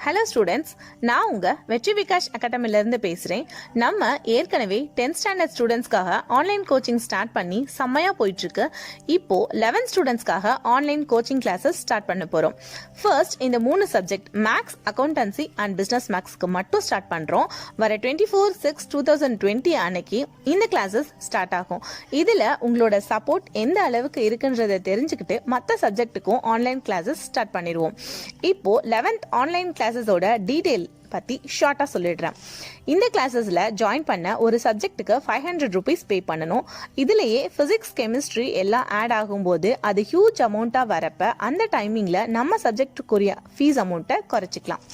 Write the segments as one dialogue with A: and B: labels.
A: Hello students, நான் உங்கள் வெற்றி விகாஷ் அகாடமிலேருந்து பேசுகிறேன். நம்ம ஏற்கனவே 10th ஸ்டாண்டர்ட் ஸ்டூடெண்ட்ஸ்க்காக ஆன்லைன் கோச்சிங் ஸ்டார்ட் பண்ணி செம்மையாக போயிட்டுருக்கு. இப்போது 11th ஸ்டூடெண்ட்ஸ்க்காக ஆன்லைன் கோச்சிங் கிளாஸஸ் ஸ்டார்ட் பண்ண போகிறோம். ஃபர்ஸ்ட் இந்த 3 subject maths, accountancy and business மேக்ஸ்க்கு மட்டும் ஸ்டார்ட் பண்ணுறோம். வர 24/6/2020 அன்னைக்கு இந்த கிளாஸஸ் ஸ்டார்ட் ஆகும். இதில் உங்களோட சப்போர்ட் எந்த அளவுக்கு இருக்குன்றதை தெரிஞ்சுக்கிட்டு மற்ற சப்ஜெக்ட்டுக்கும் ஆன்லைன் கிளாஸஸ் ஸ்டார்ட் பண்ணிடுவோம். இப்போது 11th ஆன்லைன் கிளாஸஸோட டீட்டெயில் பற்றி ஷார்ட்டாக சொல்லிடுறேன். இந்த கிளாஸஸில் ஜாயின் பண்ண ஒரு சப்ஜெக்ட்டுக்கு 500 rupees பே பண்ணணும். இதுலேயே ஃபிசிக்ஸ், கெமிஸ்ட்ரி எல்லாம் ஆட் ஆகும்போது அது ஹியூஜ் அமௌண்ட்டாக வரப்போ அந்த டைமிங்கில் நம்ம சப்ஜெக்டுக்குரிய ஃபீஸ் அமௌண்ட்டை குறைச்சிக்கலாம்.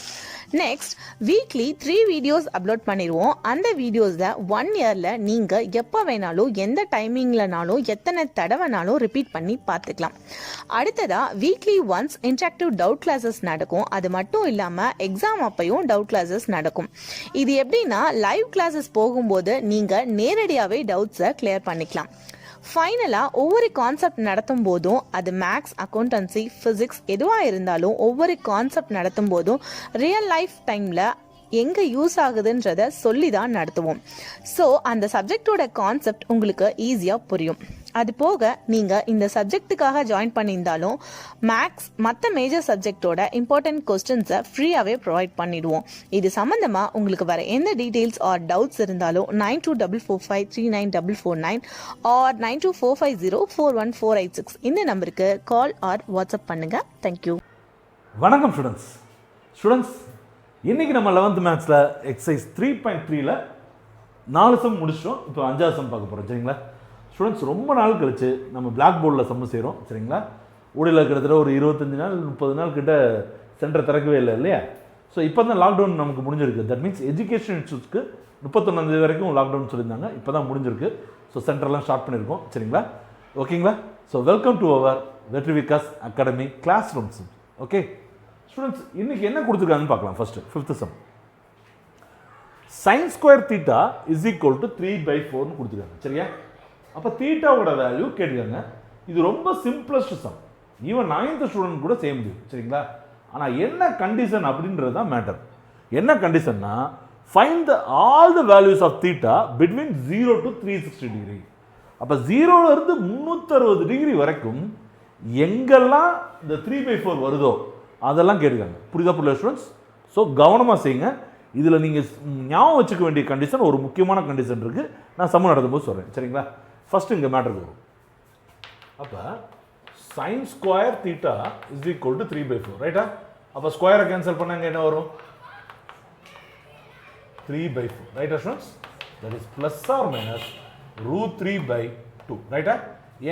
A: நெக்ஸ்ட், வீக்லி 3 வீடியோஸ் அப்லோட் பண்ணிடுவோம். அந்த வீடியோஸை 1 இயரில் நீங்கள் எப்போ வேணாலும் எந்த டைமிங்லனாலும் எத்தனை தடவைனாலும் ரிப்பீட் பண்ணி பார்த்துக்கலாம். அடுத்ததாக weekly once interactive doubt classes நடக்கும். அது மட்டும் இல்லாமல் எக்ஸாம் அப்பையும் டவுட் கிளாஸஸ் நடக்கும். இது எப்படின்னா, லைவ் கிளாஸஸ் போகும்போது நீங்கள் நேரடியாகவே டவுட்ஸை கிளியர் பண்ணிக்கலாம். ஃபைனலாக ஒவ்வொரு கான்செப்ட் நடத்தும் போதும், அது மேக்ஸ், அக்கௌண்டன்சி, ஃபிசிக்ஸ் எதுவாக இருந்தாலும் ஒவ்வொரு கான்செப்ட் நடத்தும் போதும் ரியல் லைஃப் டைமில் எங்கே யூஸ் ஆகுதுன்றதை சொல்லி தான் நடத்துவோம். ஸோ அந்த சப்ஜெக்டோட கான்செப்ட் உங்களுக்கு ஈஸியாக புரியும். அது போக நீங்கள் இந்த சப்ஜெக்ட்டுக்காக ஜாயின் பண்ணியிருந்தாலும் மேக்ஸ் மற்ற மேஜர் சப்ஜெக்டோட இம்பார்ட்டன்ட் கொஸ்டின்ஸை ஃப்ரீயாகவே ப்ரொவைட் பண்ணிடுவோம். இது சம்மந்தமாக உங்களுக்கு வர எந்த டீட்டெயில்ஸ் ஆர் டவுட்ஸ் இருந்தாலும் 9244539449 ஆர் 9245041486 இந்த நம்பருக்கு கால் ஆர் வாட்ஸ்அப் பண்ணுங்கள். தேங்க்யூ.
B: வணக்கம் ஸ்டூடெண்ட்ஸ், இன்றைக்கி நம்ம 11th மேத்ஸில் எக்ஸசைஸ் 3.3ல் 4 சம் முடிச்சிட்டோம். இப்போ 5வது சம் பார்க்க போகிறோம். சரிங்களா ஸ்டூடெண்ட்ஸ், ரொம்ப நாள் கழிச்சு நம்ம பிளாக் போர்டில் சம்மு செய்கிறோம். சரிங்களா, ஊடையில் கிட்டத்தட்ட ஒரு 25 நாள் 30 நாள் கிட்ட சென்டர் திறக்கவே இல்லையா? ஸோ இப்போ தான் லாக்டவுன் நமக்கு முடிஞ்சிருக்கு. தட் மீன்ஸ் எஜுகேஷன் இன்ஸ்டியூட்ஸ்க்கு 31 வரைக்கும் லாக்டவுன் சொல்லியிருந்தாங்க. இப்போ தான் முடிஞ்சிருக்கு. ஸோ சென்டர்லாம் ஸ்டார்ட் பண்ணியிருக்கோம். சரிங்களா, ஓகேங்களா? So welcome to our Vetri Vikas academy class rooms. Okay students, இன்றைக்கி என்ன கொடுத்துருக்காங்கன்னு பார்க்கலாம். First 5th sum, sin square theta is equal to 3/4 கொடுத்துருக்காங்க. சரியா, அப்போ தீட்டாவோட வேல்யூ கேட்டுக்காங்க. இது ரொம்ப simplest some, even 9th student கூட செய்ய முடியும். சரிங்களா, ஆனால் என்ன கண்டிஷன் அப்படின்றது தான் மேட்டர். என்ன கண்டிஷன்னா, find the all the values of theta between 0 to 360 degree. அப்போ 0லேருந்து 360 டிகிரி வரைக்கும் எங்கெல்லாம் இந்த 3/4 வருதோ அதெல்லாம் கேட்டுக்காங்க. புரியுதா ஸ்டூடெண்ட்ஸ்? ஸோ கவனமாக செய்யுங்க. இதில் நீங்கள் ஞாபகம் வச்சுக்க வேண்டிய கண்டிஷன், ஒரு முக்கியமான கண்டிஷன் இருக்குது. நான் சம்மு நடத்தும்போது சொல்கிறேன். சரிங்களா, ஃபஸ்ட்டு இங்கே மேட்டருக்கு வரும். அப்போ sin square theta is equal to 3/4, ரைட்டா? அப்போ ஸ்கொயரை கேன்சல் பண்ணாங்க என்ன வரும்? 3/4, ரைட்டா students? That is plus or minus √3/2, ரைட்டா?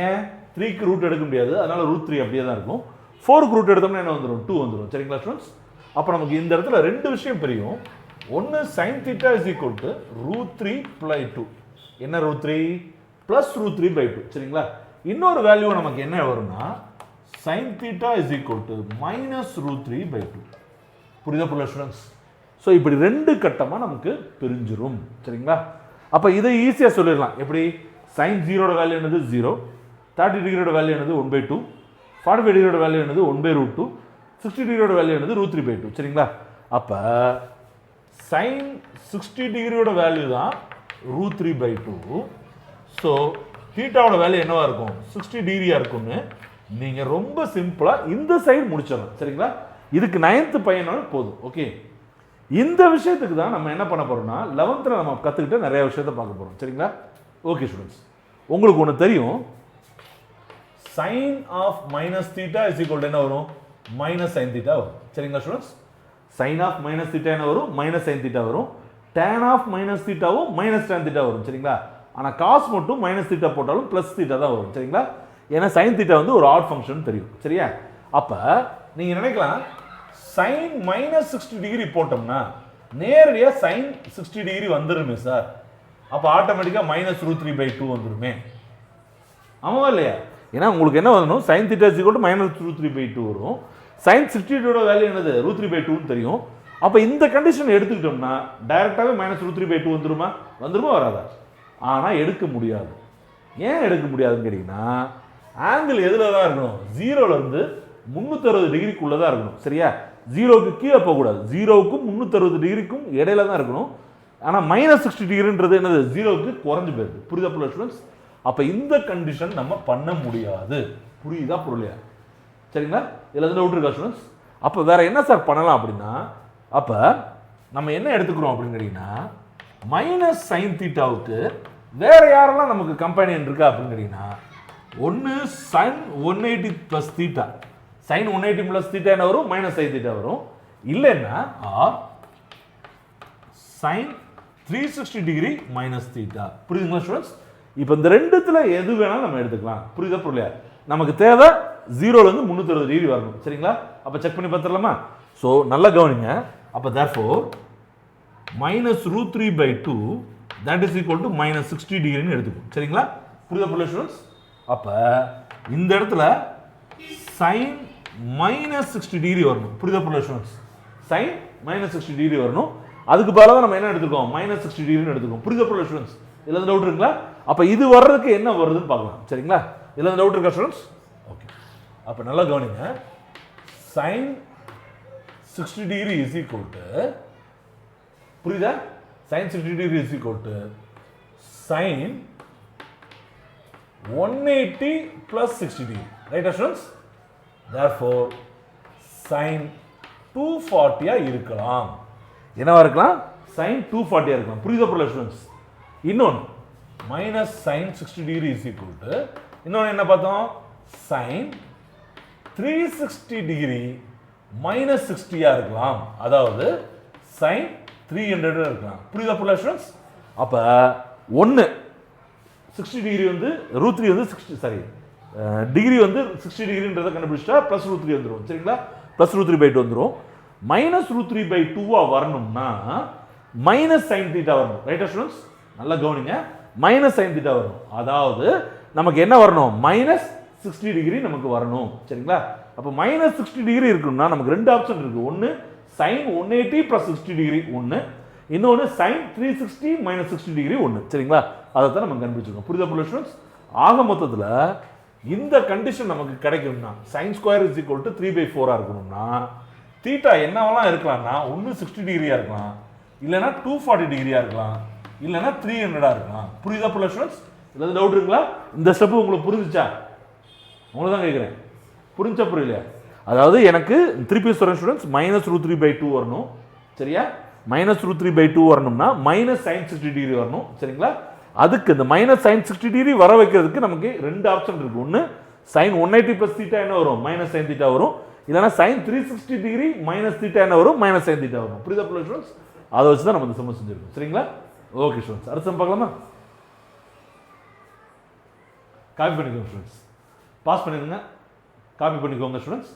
B: ஏன் 3க்கு ரூட் எடுக்க முடியாது, அதனால √3 அப்படியே தான் இருக்கும். 4க்கு ரூட் எடுத்தோம்னா என்ன வந்துடும்? 2 வந்துடும். சரிங்களா ஸ்டூடெண்ட்ஸ்? அப்போ நமக்கு இந்த இடத்துல 2 விஷயம் தெரியும். ஒன்று, sin theta is equal to √3/2. என்ன √3? ப்ளஸ் √3/2. சரிங்களா, இன்னொரு வேல்யூ நமக்கு என்ன வரும்னா sin theta is equal to minus √3/2. புரியுதா ஸ்டூடெண்ட்ஸ்? ஸோ இப்படி 2 கட்டமாக நமக்கு பிரிஞ்சிரும். சரிங்களா, அப்போ இதை ஈஸியாக சொல்லிடலாம். எப்படி? sin 0ோட வேல்யூ என்னது? 0. 30 டிகிரியோட வேல்யூ என்னது? 1/2. 45 டிகிரியோட வேல்யூ என்னது? 1/√2. 60 டிகிரியோட வேல்யூ என்னது? √3/2. சரிங்களா, அப்போ sin 60 டிகிரியோட வேல்யூ தான் √3/2. ஸோ தீட்டாவோட வேல்யூ என்னவா இருக்கும்? 60 டிகிரியாக இருக்கும்னு நீங்கள் ரொம்ப சிம்பிளாக இந்த சைடு முடிச்சிடலாம். சரிங்களா, இதுக்கு 9th பையனாலும் போதும். ஓகே, இந்த விஷயத்துக்கு தான் நம்ம என்ன பண்ண போகிறோம்னா 11th நம்ம கற்றுக்கிட்ட நிறைய விஷயத்த பார்க்க போகிறோம். சரிங்களா, ஓகே ஸ்டூடெண்ட்ஸ், உங்களுக்கு ஒன்று தெரியும், sin of minus theta is equal to என்ன வரும்? மைனஸ் sin தீட்டா வரும். சரிங்களா students? sin of minus theta என்ன வரும்? மைனஸ் sin தீட்டா வரும். tan ஆஃப் மைனஸ் தீட்டாவும் மைனஸ் tan தீட்டா வரும். சரிங்களா, ஆனால் காஸ் மட்டும் மைனஸ் தீட்டா போட்டாலும் ப்ளஸ் தீட்டா தான் வரும். சரிங்களா, ஏன்னா sin தீட்டா வந்து ஒரு ஆட் ஃபங்க்ஷன் தெரியும். சரியா, அப்போ நீங்கள் நினைக்கலாம் sin மைனஸ் 60 டிகிரி போட்டோம்னா நேரடியாக sin 60 டிகிரி வந்துருமே சார், அப்போ ஆட்டோமேட்டிக்காக மைனஸ் √3/2 வந்துருமே. ஆமாவா இல்லையா? ஏன்னா உங்களுக்கு என்ன வரணும்? sin theta is equal to minus √3/2 வரும். sin 60 வேல்யூ என்னது? √3/2 தெரியும். அப்போ இந்த கண்டிஷன் எடுத்துக்கிட்டோம்னா டைரெக்டாகவே மைனஸ் √3/2 வந்துருமா? வராதா? ஆனால் எடுக்க முடியாது. ஏன் எடுக்க முடியாதுன்னு கேட்டிங்கன்னா, ஆங்கிள் எதில் தான் இருக்கணும்? 0லேருந்து 360 டிகிரிக்குள்ளே தான் இருக்கணும். சரியா, ஜீரோக்கு கீழே போகக்கூடாது, ஜீரோவுக்கும் 360 டிகிரிக்கும் இடையில தான் இருக்கணும். ஆனால் -60 டிகிரின்றது என்னது, ஜீரோவுக்கு குறைஞ்சு போயிருக்கு. புரியுதா புள்ள ஸ்டூடெண்ட்ஸ்? அப்போ இந்த கண்டிஷன் நம்ம பண்ண முடியாது. புரியுதா புரியலையா? சரிங்களா? இதில் எதுவும் டவுட் இருக்கா ஸ்டூடெண்ட்ஸ்? அப்போ வேற என்ன சார் பண்ணலாம் அப்படின்னா, அப்போ நம்ம என்ன எடுத்துக்கிறோம் அப்படின்னு கேட்டிங்கன்னா, -sin தீட்டாவுக்கு வேற யாரெல்லாம் நமக்கு கம்பெனியன் இருக்கா அப்படின்னு கேட்டிங்கன்னா, ஒன்று sin 180 + தீட்டா, sin 180 + தீட்டா என்ன வரும், -sin தீட்டா வரும். இல்லைன்னா sin 360 டிகிரி - தீட்டா. புரியுதுங்களா ஸ்டூடெண்ட்ஸ்? இப்போ இந்த ரெண்டுத்துல எது வேணாலும் நம்ம எடுத்துக்கலாம். புரியுதா புரியலையா? நமக்கு தேவை 0லேருந்து 360 டிகிரி வரணும். சரிங்களா? அப்போ செக் பண்ணி பார்த்துடலாமா? ஸோ நல்லா கவனிங்க. அப்போ therefore -√3/2 that is equal to -60 டிகிரின்னு எடுத்துக்கும். சரிங்களா? புரியுதா புரியல ஸ்டூடெண்ட்ஸ்? அப்போ இந்த இடத்துல sin -60 டிகிரி வரணும். புரியுதா புரியல ஸ்டூடெண்ட்ஸ்? sin -60 டிகிரி வரணும். அதுக்கு பதிலாக நம்ம என்ன எடுத்துக்கோம், -60 டிகிரின்னு எடுத்துக்கோம். புரியுதா புரியல ஸ்டூடெண்ட்ஸ்? இதில் எந்த டவுட் இருக்குங்களா? அப்போ இது வர்றதுக்கு என்ன வருதுன்னு பார்க்கலாம். சரிங்களா? இதில் எந்த டவுட் இருக்கா ஸ்டூடெண்ட்ஸ்? ஓகே. அப்போ நல்லா கவனிங்க. sin 60 degree is equal to, புரியுதா, sin 60 degree is equal to sin 180 + 60 degree. ரைட்டா ஸ்டூடெண்ட்ஸ்? therefore sin 240 இருக்கலாம். என்னவா இருக்கலாம்? sin 240 இருக்கலாம். புரியுதா புரியல ஸ்டூடெண்ட்ஸ்? இன்னொன்று -sin 60 degree is equal to, இன்னொன்று என்ன பார்த்தோம், sin 360 டிகிரி -60 இருக்கலாம். அதாவது sin 300 இருக்கலாம். புரியுதா புரியல ஸ்டூடெண்ட்ஸ்? அப்போ ஒன்று 60 டிகிரி வந்து √3 வந்து 60, சாரி டிகிரி வந்து 60 டிகிரின்றதை கண்டுபிடிச்சிட்டா +√3 வந்துடும். சரிங்களா? +√3/2 வந்துடும். -√3/2 வரணும்னா -sin தீட்டா வரணும். ரைட்டா ஸ்டூடெண்ட்ஸ்? நல்லா கவனிங்க. -sin தீட்டா வரணும். அதாவது நமக்கு என்ன வரணும், -60 டிகிரி நமக்கு வரணும். சரிங்களா? அப்போ -60 டிகிரி இருக்குன்னா நமக்கு ரெண்டு ஆப்ஷன் இருக்கு. ஒன்று sin 180 + 60 டிகிரி ஒன்று, இன்னொன்று sin 360 - 60 டிகிரி ஒன்று. சரிங்களா? அதை தான் நம்ம கண்டுபிடிச்சிருக்கோம். புரியுதா புரியல ஸ்டூடெண்ட்ஸ்? ஆக மொத்தத்தில் இந்த கண்டிஷன் நமக்கு கிடைக்கணும்னா sin² = 3/4 இருக்கணும்னா தீட்டா என்னவெல்லாம் இருக்கலாம்னா, ஒன்று 60 டிகிரியா இருக்கலாம், இல்லைன்னா 240 டிகிரியா இருக்கலாம், இல்லைன்னா 300 இருக்கலாம். புரியுதா புரியல ஸ்டூடெண்ட்ஸ்? இல்லை டவுட் இருக்குங்களா? இந்த ஸ்டெப் உங்களுக்கு புரிஞ்சுச்சா? உங்களை தான் கேட்குறேன். புரிஞ்சா புரியலையா? அதாவது எனக்கு திருப்பி சொல்கிறேன் ஸ்டூடெண்ட்ஸ், -√3/2 வரணும். சரியா? -√3/2 வரணும்னா -sin 60 டிகிரி வரணும். சரிங்களா? அதுக்கு இந்த -sin 60 டிகிரி வர வைக்கிறதுக்கு நமக்கு ரெண்டு ஆப்ஷன் இருக்கு. ஒன்று sin 180 + தீட்டா என்ன வரும், -sin தீட்டா வரும். இல்லைன்னா sin 360 டிகிரி - தீட்டா என்ன வரும், -sin தீட்டா வரும். புரியுதா புரியல ஸ்டூடெண்ட்ஸ்? அதை வச்சு தான் நம்ம இந்த சம் செஞ்சிருக்கோம். சரிங்களா? ஓகே ஸ்டூடெண்ட்ஸ், அடுத்த சம் பார்க்கலாமா? காப்பி பண்ணிக்கோங்க ஸ்டூடெண்ட்ஸ், பாஸ் பண்ணிடுங்க. காப்பி பண்ணிக்கோங்க ஸ்டூடெண்ட்ஸ்.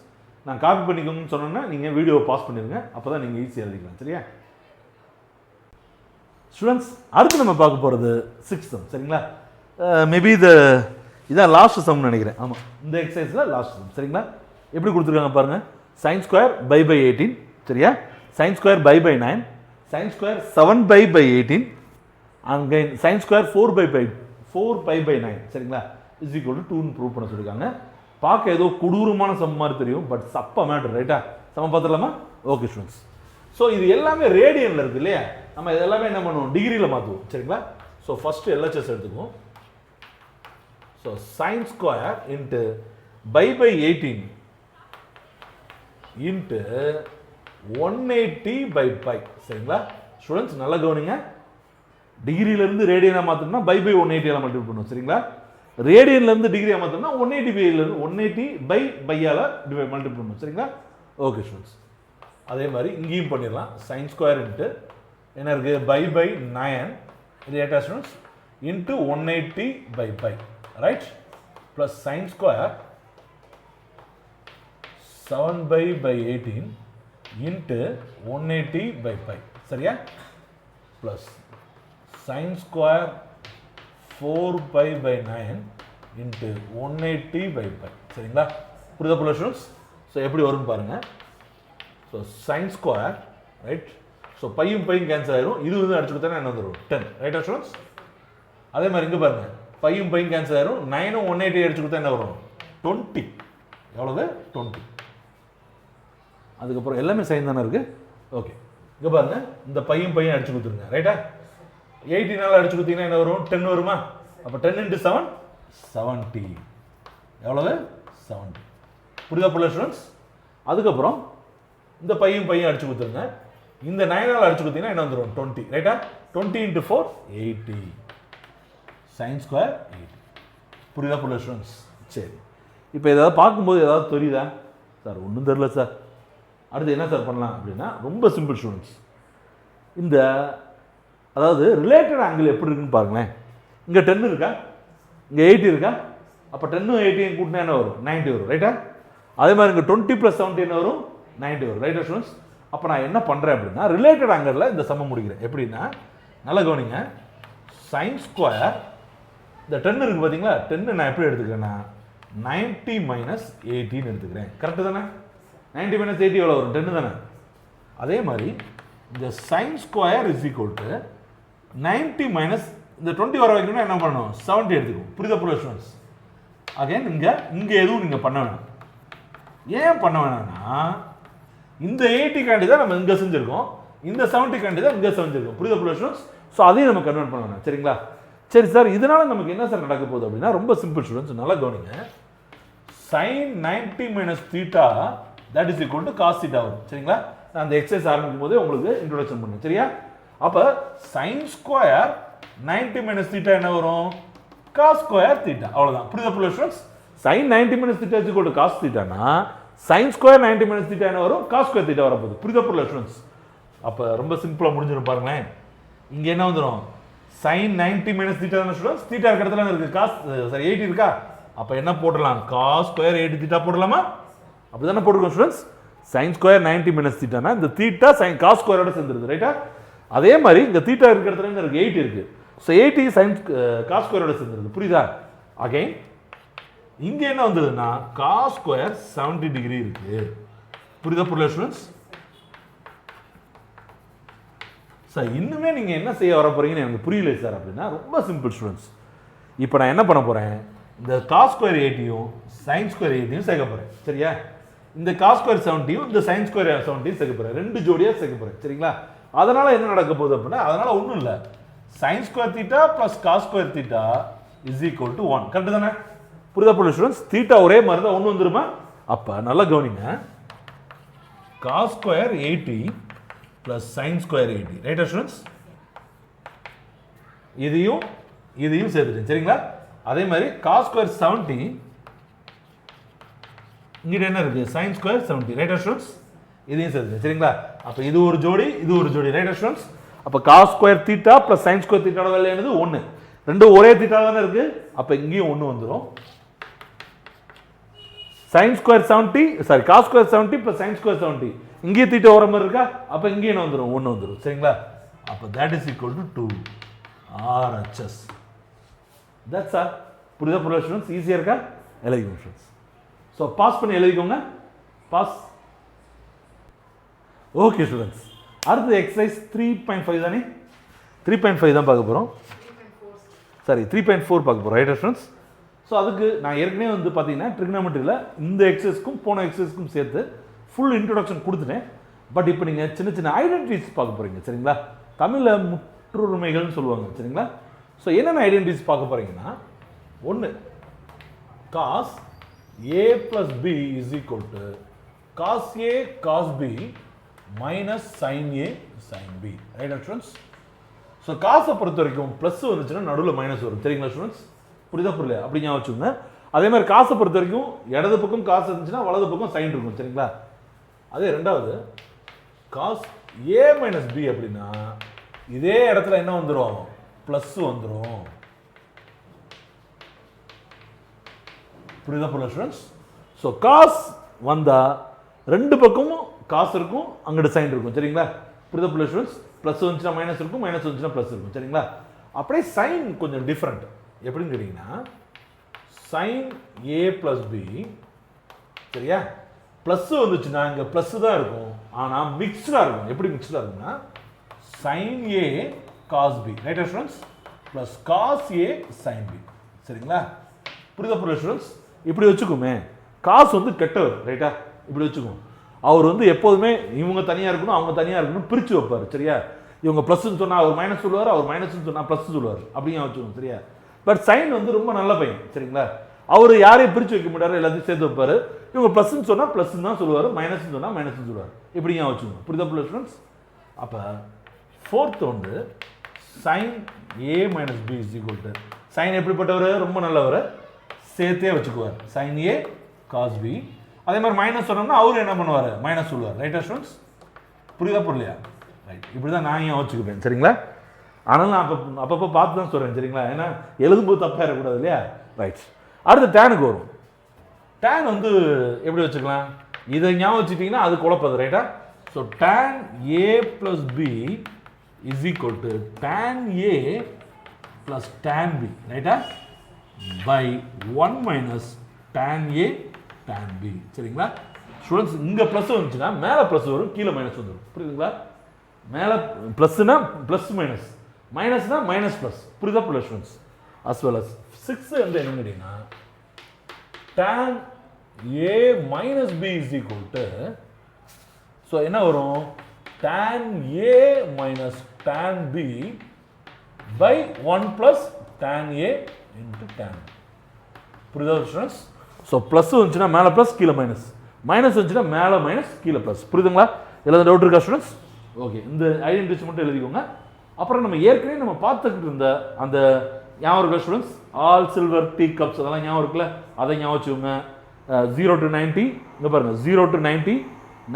B: நான் காப்பி பண்ணிக்கோங்கன்னு சொன்னேன்னா நீங்கள் வீடியோவை பாஸ் பண்ணிடுங்க. அப்போ தான் நீங்கள் ஈஸியாக எழுதிக்கலாம். சரியா ஸ்டூடெண்ட்ஸ்? அடுத்து நம்ம பார்க்க போகிறது 6th சம். சரிங்களா? மேபி இதான் லாஸ்ட் சம்னு நினைக்கிறேன். ஆமாம், இந்த எக்ஸசைஸில் லாஸ்ட் சம். சரிங்களா? எப்படி கொடுத்துருக்காங்க பாருங்கள். sin² /18. சரியா? sin² /9, sin² 7/18 and sin² 4/9. சரிங்களா? இஸ் ஈக்குவல் டு 2ன்னு ப்ரூவ் பண்ண சொல்லியிருக்காங்க. பார்க்க ஏதோ கொடூரமான சம் மாதிரி தெரியும், பட் சப்ப மேட்டர். ரைட்டா? சம பார்த்துடலாமா? Okay students. ஸோ இது எல்லாமே ரேடியனில் இருக்குது இல்லையா? நம்ம இது எல்லாமே என்ன பண்ணுவோம், டிகிரியில் மாற்றுவோம். சரிங்களா? ஸோ ஃபஸ்ட்டு LHS எடுத்துக்குவோம். So sin² × /18 × 180/π. சரிங்களா ஸ்டூடெண்ட்ஸ்? நல்லா கவனிங்க. டிகிரியிலேருந்து ரேடியனாக மாற்றணும்னா /180 மல்டிபிள் பண்ணுவோம். சரிங்களா? ரேடியன்லேருந்து டிகிரியாக மாற்றணும்னா 180/πயால் மல்டிபிள் பண்ணுவோம். சரிங்களா? Okay students. அதே மாதிரி இங்கேயும் பண்ணிடலாம். sin² × என்ன இருக்குது, /9 ரேட்டா ஸ்டூடெண்ட்ஸ் × 180/π. ரைட்? Plus sin² 7/18 × 180/π. சரியா? Plus sin² 4/9 × 180/π. சரிங்களா? புரியுதா புரியல ஸ்டூடெண்ட்ஸ்? ஸோ எப்படி வரும்னு பாருங்க. So sin², right? ஸோ பையும் கேன்சல் ஆயிரும். இது வந்து அடிச்சு கொடுத்தா என்ன வந்துடும், 10. ரைட்டா ஸ்டூடெண்ட்ஸ்? அதே மாதிரி இங்கே பாருங்க, பையும் கேன்சல் ஆயிரும். 9ம் 180 அடிச்சு கொடுத்தா என்ன வரும், 20. எவ்வளவு, 20. அதுக்கப்புறம் எல்லாமே சைன் தானே இருக்குது. ஓகே, இங்கே பாருங்க, இந்த பையன் அடிச்சு கொடுத்துருங்க. ரைட்டா? 18 அடிச்சு கொடுத்தீங்கன்னா என்ன வரும்? 10 வருமா? அப்போ 10 × 7 70. எவ்வளவு? 70. புரியுதா புள்ள ஸ்டூடெண்ட்ஸ்? அதுக்கப்புறம் இந்த பையன் அடிச்சு கொடுத்துருங்க. இந்த 9 அடிச்சு கொடுத்தீங்கன்னா என்ன வந்துடும்? 20. ரைட்டா? 20 × 4 80. sin square 80. புரியுதா புள்ள ஸ்டூடெண்ட்ஸ்? சரி, இப்போ ஏதாவது பார்க்கும்போது ஏதாவது தெரியுதா சார்? ஒன்றும் தெரியல சார். அடுத்து என்ன சார் பண்ணலாம் அப்படின்னா, ரொம்ப சிம்பிள் ஸ்டூடெண்ட்ஸ். இந்த அதாவது ரிலேட்டட் ஆங்கிள் எப்படி இருக்குன்னு பாருங்களேன். இங்கே 10 இருக்கா, இங்கே 80 இருக்கா? அப்போ 10 80 கூட்டினா என்ன வரும்? 90 வரும். ரைட்டா? அதே மாதிரி இங்கே 20 + 70 என்ன வரும்? 90 வரும். ரைட்டா ஸ்டூடெண்ட்ஸ்? அப்போ நான் என்ன பண்ணுறேன் அப்படின்னா, ரிலேட்டட் ஆங்கிளில் இந்த சம்ம முடிக்கிறேன். எப்படின்னா, நல்லா கவனிங்க. sin ஸ்கொயர் இந்த 10 இருக்குது பார்த்தீங்களா? 10 நான் எப்படி எடுத்துக்கிறேன்னா 90 - 80 எடுத்துக்கிறேன். கரெக்டு தானே? 90 - 80 எவ்வளோ வரும்? 10 தானே? அதே மாதிரி இந்த sin ஸ்கொயர் = 90 - இந்த 20 வர வைக்கணும்னா என்ன பண்ணணும்? 70 எடுத்துக்கும். புரியுதா புரியுதா ஸ்டூடெண்ட்ஸ்? அகைன் இங்கே எதுவும் நீங்கள் பண்ண வேணாம். ஏன் பண்ண வேணாம்னா, இந்த 80 காண்டி தான் நம்ம இங்கே செஞ்சுருக்கோம், இந்த 70 காண்டி தான் இங்கே செஞ்சுருக்கோம். புரியுதா புரியுதா ஸ்டூடெண்ட்ஸ்? ஸோ அதையும் நம்ம கன்வெர்ட் பண்ண வேணாம். சரிங்களா? சரி சார், இதனால நமக்கு என்ன சார் நடக்க போகுது அப்படின்னா, ரொம்ப சிம்பிள் ஸ்டூடெண்ட்ஸ், நல்லா கவனிங்க. sin 90 - θ that is equal to cos θ வரும். சரிங்களா? நான் அந்த எக்ஸசைஸ் ஆரம்பிக்கும் போதே உங்களுக்கு இன்ட்ரோடக்ஷன் பண்ணேன். சரியா? அப்போ sin ஸ்கொயர் 90 - θ என்ன வரும்? cos square θ. அவ்வளோதான். புரியுதா புரியுதா students? sin 90 - θ is equal to cos θனா sin ஸ்கொயர் 90 - θ என்ன வரும்? cos ஸ்கொயர் θ வரப்போகுது. புரியுதா புரியுதா ஸ்டூடெண்ட்ஸ்? அப்போ ரொம்ப சிம்பிளாக முடிஞ்சிடும் பாருங்களேன். இங்கே என்ன வந்துடும்? sin 90 - θ தானே ஸ்டூடெண்ட்ஸ்? θ இருக்கிற இடத்துல இருக்குது, காஸ் சரி 80 இருக்கா? அப்போ என்ன போடலாம்? cos ஸ்கொயர் 80 θ போடலாமா? அப்படி தானே போட்டுருக்கோம் ஸ்டூடெண்ட்ஸ். sin ஸ்கொயர் 90 - θனா இந்த θ sin cos ஸ்கொயரோட சேர்ந்துருது. ரைட்டா? அதே மாதிரி இந்த θ இருக்கிற இடத்துல என்ன இருக்குது? 80 இருக்குது. ஸோ 80 sin cos ஸ்கொயரோட சேர்ந்துருது. புரியுதா? அகைன் இங்கே என்ன வந்ததுன்னா cos ஸ்கொயர் 70 டிகிரி இருக்கு. புரியுதா புரியுதா ஸ்டூடெண்ட்ஸ்? சார் இன்னுமே நீங்கள் என்ன செய்ய வர போறீங்கன்னு எனக்கு புரியல சார் அப்படின்னா, ரொம்ப சிம்பிள் ஸ்டூடெண்ட்ஸ். இப்போ நான் என்ன பண்ண போகிறேன்? இந்த cos ஸ்கொயர் 80யும் sin ஸ்கொயர் 80யும் சேர்க்க போகிறேன். சரியா? இந்த cos ஸ்கொயர் 70யும் இந்த sin ஸ்கொயர் 70யும் சேர்க்க போகிறேன். 2 ஜோடியாக சேர்க்க போகிறேன். சரிங்களா? அதனால் என்ன நடக்க போகுது அப்படின்னா, அதனால் ஒன்றும் இல்லை, sin square θ + cos square θ = 1. Correct தானே? புரியுதா புரியுதா ஸ்டூடெண்ட்ஸ்? θ ஒரே மாதிரி தான், ஒன்று வந்துருமா? அப்போ நல்லா கவனிங்க. cos square 80 + sin square 80. ரைட்டா ஸ்டூடெண்ட்ஸ்? இதையும் சேர்த்துட்டேன். சரிங்களா? அதே மாதிரி cos ஸ்கொயர் 70 இங்கிட்ட என்ன இருக்கு? sin square 70. ரைட்டா ஸ்டூடெண்ட்ஸ்? இதையும் சேர்த்துட்டேன். சரிங்களா? அப்போ இது ஒரு ஜோடி, இது ஒரு ஜோடி. ரைட்டா ஸ்டூடெண்ட்ஸ்? அப்போ cos ஸ்கொயர் θ + sin ஸ்கொயர் θ வேலை என்னது? 1. ரெண்டும் ஒரே θ தானே இருக்கு. அப்போ இங்கேயும் 1 வந்துடும். sin square 70 sorry cos square 70 + sin square 70 இங்கே θ வர மாதிரி இருக்கா? அப்போ இங்கே என்ன வந்துடும்? 1 வந்துடும். சரிங்களா? அப்போ that is equal to 2 RHS. That's all. புரியுதா புரியுதா ஸ்டூடெண்ட்ஸ்? ஈஸியாக இருக்கா? எழுதிக்கோங்க ஸ்டூடெண்ட்ஸ். ஸோ பாஸ் பண்ணி எழுதிக்கோங்க. பாஸ். ஓகே ஸ்டூடெண்ட்ஸ், அடுத்தது எக்ஸசைஸ் 3.5 தானே? 3.5 தான் பார்க்க போகிறோம். சாரி 3.4 பார்க்க போகிறோம். ரைட்டா ஸ்டூடெண்ட்ஸ்? ஸோ அதுக்கு நான் ஏற்கனவே வந்து பார்த்தீங்கன்னா ட்ரிக்னாமெட்ரியில் இந்த எக்ஸசைஸ்க்கும் போன எக்ஸசைஸ்க்கும் சேர்த்து ஃபுல் இன்ட்ரோடக்ஷன் கொடுத்துட்டேன். பட் இப்போ நீங்கள் சின்ன சின்ன ஐடென்டிட்டிஸ் பார்க்க போகிறீங்க. சரிங்களா? தமிழில் முற்றுரிமைகள்னு சொல்லுவாங்க. சரிங்களா? ஸோ என்னென்ன ஐடென்டிட்டிஸ் பார்க்க போகிறீங்கன்னா, 1 cos a + b = cos a cos b minus sin a sin b. Right students? So காசை பொறுத்த வரைக்கும் ப்ளஸ் வந்துச்சுன்னா நடுவில் மைனஸ் வரும். சரிங்களா ஸ்டூடெண்ட்ஸ்? புரியுதா புரியல? அப்படி ஞாபகம் வச்சுக்கோங்க. அதே மாதிரி காசை பொறுத்த வரைக்கும் இடது பக்கம் காசு இருந்துச்சுன்னா வலது பக்கம் சைன் இருக்கும். சரிங்களா? அதே ரெண்டாவது cos a - b அப்படின்னா இதே இடத்துல என்ன வந்துடும்? ப்ளஸ் வந்துடும். புரியுதா புரியல ஸ்டூடெண்ட்ஸ்? ஸோ காஸ் வந்தால் ரெண்டு பக்கமும் காசு இருக்கும், அங்கிட்டு சைன் இருக்கும். சரிங்களா? புரியுதா புரியல ஸ்டூடெண்ட்ஸ்? ப்ளஸ் வந்துச்சுன்னா மைனஸ் இருக்கும், மைனஸ் வந்துச்சுன்னா ப்ளஸ் இருக்கும். சரிங்களா? அப்படியே சைன் கொஞ்சம் டிஃப்ரெண்ட். எப்படின்னு கேட்டிங்கன்னா, sin a + b சரியா? ப்ளஸ் வந்துச்சுன்னா இங்கே ப்ளஸ் தான் இருக்கும், ஆனால் மிக்ஸ்டாக இருக்கும். எப்படி மிக்ஸ்டாக இருக்குன்னா, sin a cos b. ரைட்டா students? Plus cos a sin b. சரிங்களா? புரியுதா புரியல ஸ்டூடெண்ட்ஸ்? இப்படி வச்சுக்கோமே, காசு வந்து கெட்டவர். ரைட்டா? இப்படி வச்சுக்கோம். அவர் வந்து எப்போதுமே இவங்க தனியாக இருக்கணும் அவங்க தனியாக இருக்கணும் பிரித்து வைப்பார். சரியா? இவங்க ப்ளஸ்ன்னு சொன்னால் அவர் மைனஸ் சொல்லுவார், அவர் மைனஸ்ன்னு சொன்னால் ப்ளஸ் சொல்லுவார், அப்படிங்க வச்சுக்கோங்க. சரியா? பட் சைன் வந்து ரொம்ப நல்ல பையன். சரிங்களா? அவர் யாரையும் பிரித்து வைக்க மாட்டார், எல்லாத்தையும் சேர்த்து வைப்பார். இவங்க ப்ளஸ்ன்னு சொன்னால் ப்ளஸ்ன்னு தான் சொல்லுவார், மைனஸ்ன்னு சொன்னால் மைனஸ்ன்னு சொல்லுவார், இப்படிங்க வச்சுக்கோங்க. புரியுதா ஸ்டூடெண்ட்ஸ்? அப்போ ஃபோர்த் வந்து sine A minus B is equal to sine எப்படிப்பட்டவர்? ரொம்ப நல்லவர், சேர்த்தே வச்சுக்குவார். Sine A cos B. அதே மாதிரி மைனஸ் சொன்னோம்னா அவர் என்ன பண்ணுவார்? மைனஸ் சொல்லுவார். ரைட்டா ஸ்டூடெண்ட்ஸ்? புரியுதா புரியலையா? ரைட். இப்படி தான் நான் ஏன் வச்சுக்குவேன். சரிங்களா? ஆனால் நான் அப்பப்போ பார்த்து தான் சொல்கிறேன். சரிங்களா? ஏன்னா எழுதும்போது தப்பாக இருக்கக்கூடாது இல்லையா? ரைட். அடுத்து டேனுக்கு வரும். டேன் வந்து எப்படி வச்சுக்கலாம்? இதை ஞாபகம் வச்சுட்டிங்கன்னா அது குழப்பது. ரைட்டா? So tan A plus B is equal to tan A plus tan B. ரைட்டா? By 1 minus tan A tan B. சரிங்களா ஸ்டூடெண்ட்ஸ்? இங்கே ப்ளஸ் வந்துச்சுன்னா மேலே ப்ளஸ் வரும், கீழே மைனஸ் வந்துடும். புரியுதுங்களா? மேலே ப்ளஸ்னா ப்ளஸ் மைனஸ், மைனஸ்னா மைனஸ் ப்ளஸ். புரியுதா புரியல ஸ்டூடெண்ட்ஸ்? அஸ் வெல் அஸ் 6 வந்து என்ன கேட்டீங்கன்னா tan a minus b is equal to, so என்ன வரும்? tan a minus tan b by 1 plus tan a into tan. புரியுதா ஸ்டூடெண்ட்ஸ்? ஸோ ப்ளஸ் வந்துச்சுன்னா மேலே ப்ளஸ் கீழே மைனஸ், மைனஸ் வந்துச்சுன்னா மேலே மைனஸ் கீழே ப்ளஸ். புரியுதுங்களா? எல்லாம் டவுட் இருக்கா ஸ்டூடெண்ட்ஸ்? ஓகே, இந்த ஐடென்டிட்டி மட்டும் எழுதிக்கோங்க. அப்புறம் நம்ம ஏற்கனவே நம்ம பார்த்துக்கிட்டு இருந்த அந்த ஞாபகம் இருக்கா students? All silver tea cups அதெல்லாம் ஞாபகம் இருக்குல்ல? அதை ஞாபகம் வச்சுக்கோங்க. 0 to 90, இங்கே பாருங்கள், 0 to 90,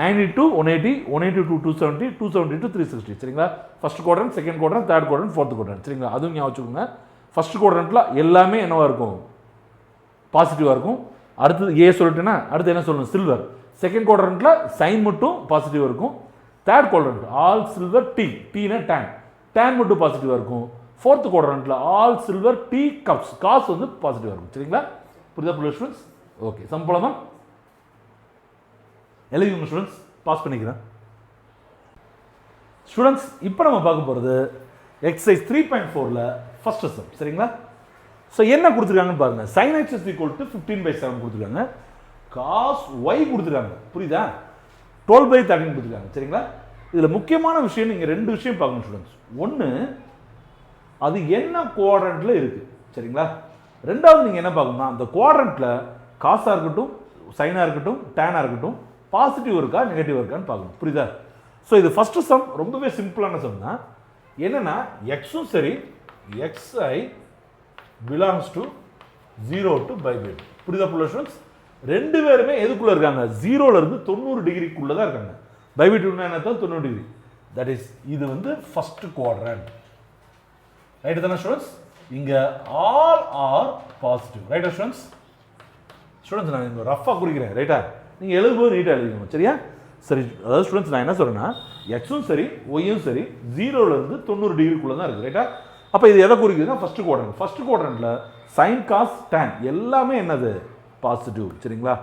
B: 90 to 180, 180 to 270, 270 to 360. சரிங்களா? First quadrant, second quadrant, third quadrant, fourth quadrant. சரிங்களா? அதுவும் ஞாபகம் வச்சுக்கோங்க. ஃபர்ஸ்ட் குவாட்ரண்ட்டில் எல்லாமே என்னவாக இருக்கும்? பாசிட்டிவாக இருக்கும். அடுத்தது ஏ சொல்லிட்டுன்னா அடுத்து என்ன சொல்லணும்? சில்வர். செகண்ட் குவாட்ரண்ட்டில் சைன் மட்டும் பாசிட்டிவாக இருக்கும். Third quadrant all silver tea, டீனா டேன், டேன் மட்டும் பாசிட்டிவாக இருக்கும். ஃபோர்த் குவாட்ரண்ட்டில் ஆல் சில்வர் டீ கப்ஸ், காசு வந்து பாசிட்டிவாக இருக்கும். சரிங்களா? புரியுதா புரியுதா ஸ்டூடெண்ட்ஸ்? ஓகே, சம்பளமா எழுதிங்க ஸ்டூடெண்ட்ஸ். பாஸ் பண்ணிக்கிறேன் ஸ்டூடெண்ட்ஸ். இப்போ நம்ம பார்க்க போகிறது எக்ஸசைஸ் 3.4ல் ஃபர்ஸ்ட் சம். சரிங்களா? ஸோ என்ன கொடுத்துருக்காங்கன்னு பாருங்கள். Sine X is equal to 15/7 கொடுத்துருக்காங்க. காஸ் ஒய் கொடுத்துருக்காங்க. புரியுதா? 12/13 கொடுத்துருக்காங்க. சரிங்களா? இதில் முக்கியமான விஷயம் நீங்கள் ரெண்டு விஷயம் பார்க்கணும் ஸ்டூடெண்ட்ஸ். ஒன்று, அது என்ன குவாட்ரண்ட்டில் இருக்குது. சரிங்களா? ரெண்டாவது நீங்கள் என்ன பார்க்கணும்னா அந்த குவாட்ரண்ட்டில் காசாக இருக்கட்டும், சைனாக இருக்கட்டும், டேனாக இருக்கட்டும், பாசிட்டிவ் இருக்கா நெகட்டிவ் இருக்கான்னு பார்க்கணும். புரியுதா? ஸோ இது ஃபஸ்ட்டு சம் ரொம்பவே சிம்பிளான சம் தான். என்னென்னா எக்ஸும் சரி, xi belongs to 0 to π/2. புரியுதா புள்ள ஸ்டூடெண்ட்ஸ்? ரெண்டு பேருமே எதுக்குள்ளே இருக்காங்க? 0லேருந்து 90 டிகிரிக்குள்ளே தான் இருக்காங்க. π/2னா என்ன? 90 டிகிரி. தட் இஸ் இது வந்து ஃபர்ஸ்ட் குவாட்ரண்ட். ரைட் தானே ஸ்டூடெண்ட்ஸ்? இங்கே ஆல் ஆர் பாசிட்டிவ். ரைட்டா ஸ்டூடெண்ட்ஸ்? ஸ்டூடெண்ட்ஸ் நான் இங்கே ரஃபாக குறிக்கிறேன். ரைட்டா? நீங்கள் எழுதும்போது நீட்டாக எழுதிக்கணும். சரியா? சரி, அதாவது ஸ்டூடெண்ட்ஸ் நான் என்ன சொல்கிறேன்னா எக்ஸும் சரி ஒய்யும் சரி 0லேருந்து 90 டிகிரிக்குள்ளே தான் இருக்குது. ரைட்டா? அப்போ இது எதை குறிக்குதுன்னா ஃபர்ஸ்ட் குவாட்ரண்ட். ஃபர்ஸ்ட் குவாட்ரண்ட்டில் சைன் காஸ் டேன் எல்லாமே என்னது? பாசிட்டிவ். சரிங்களா?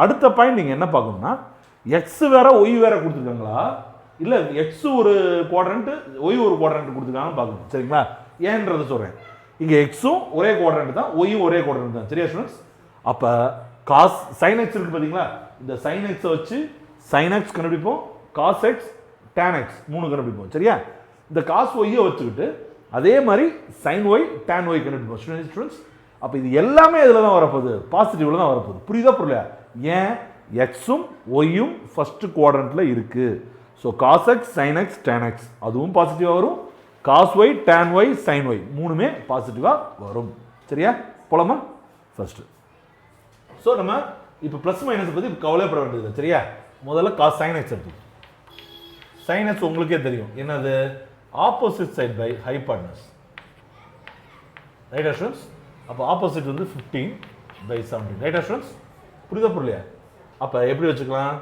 B: அடுத்த பாயிண்ட் நீங்கள் என்ன பார்க்கணும்னா எக்ஸ் வேற ஒய் வேற கொடுத்துருக்காங்களா, இல்லை எக்ஸ் ஒரு குவாட்ரண்ட்டு ஒய் ஒரு குவாட்ரண்ட் கொடுத்துருக்காங்கன்னு பார்க்கணும். சரிங்களா? ஏன்றதை சொல்கிறேன். இங்கே எக்ஸும் ஒரே குவாட்ரண்ட் தான், ஒய்யும் ஒரே குவாட்ரண்ட் தான். சரியா ஸ்டூடெண்ட்ஸ்? அப்போ காஸ் சைன் எக்ஸ் இருக்குது பார்த்தீங்களா? இந்த சைன் எக்ஸை வச்சு சைன் எக்ஸ் கண்டுபிடிப்போம், காஸ் எக்ஸ், டேன் எக்ஸ் 3 கண்டுபிடிப்போம். சரியா? இந்த காஸ் ஒய்யை வச்சுக்கிட்டு அதே மாதிரி சைன் ஒய், டேன் ஒய் கண்டுபிடிப்போம். ஸ்டூடெண்ட்ஸ் அப்போ இது எல்லாமே இதில் தான் வரப்போகுது, பாசிட்டிவில் தான் வரப்போகுது. புரியுதா புரியலையா? ஏன்? எக்ஸும் ஒய்யும் ஃபர்ஸ்ட் குவாட்ரண்ட்டில் இருக்குது. So cos X, sine X, tan X அதுவும் பாசிட்டிவாக வரும். Cos Y, tan Y, sine Y 3மே பாசிட்டிவாக வரும். சரியா? போலாமா? ஃபர்ஸ்ட். ஸோ நம்ம இப்போ ப்ளஸ் மைனஸை பற்றி கவலைப்பட வேண்டியது. சரியா? முதல்ல காஸ் சைன் எக்ஸ் எடுத்து. சைன் எக்ஸ் உங்களுக்கே தெரியும் என்னது? Opposite side by hypotenuse. ரைட்டா ஸ்டூடெண்ட்ஸ்? அப்போ ஆப்போசிட் வந்து 15/17. ரைட்டா ஸ்டூடெண்ட்ஸ்? புரியுதா புரியலையா? அப்போ எப்படி வச்சுக்கலாம்?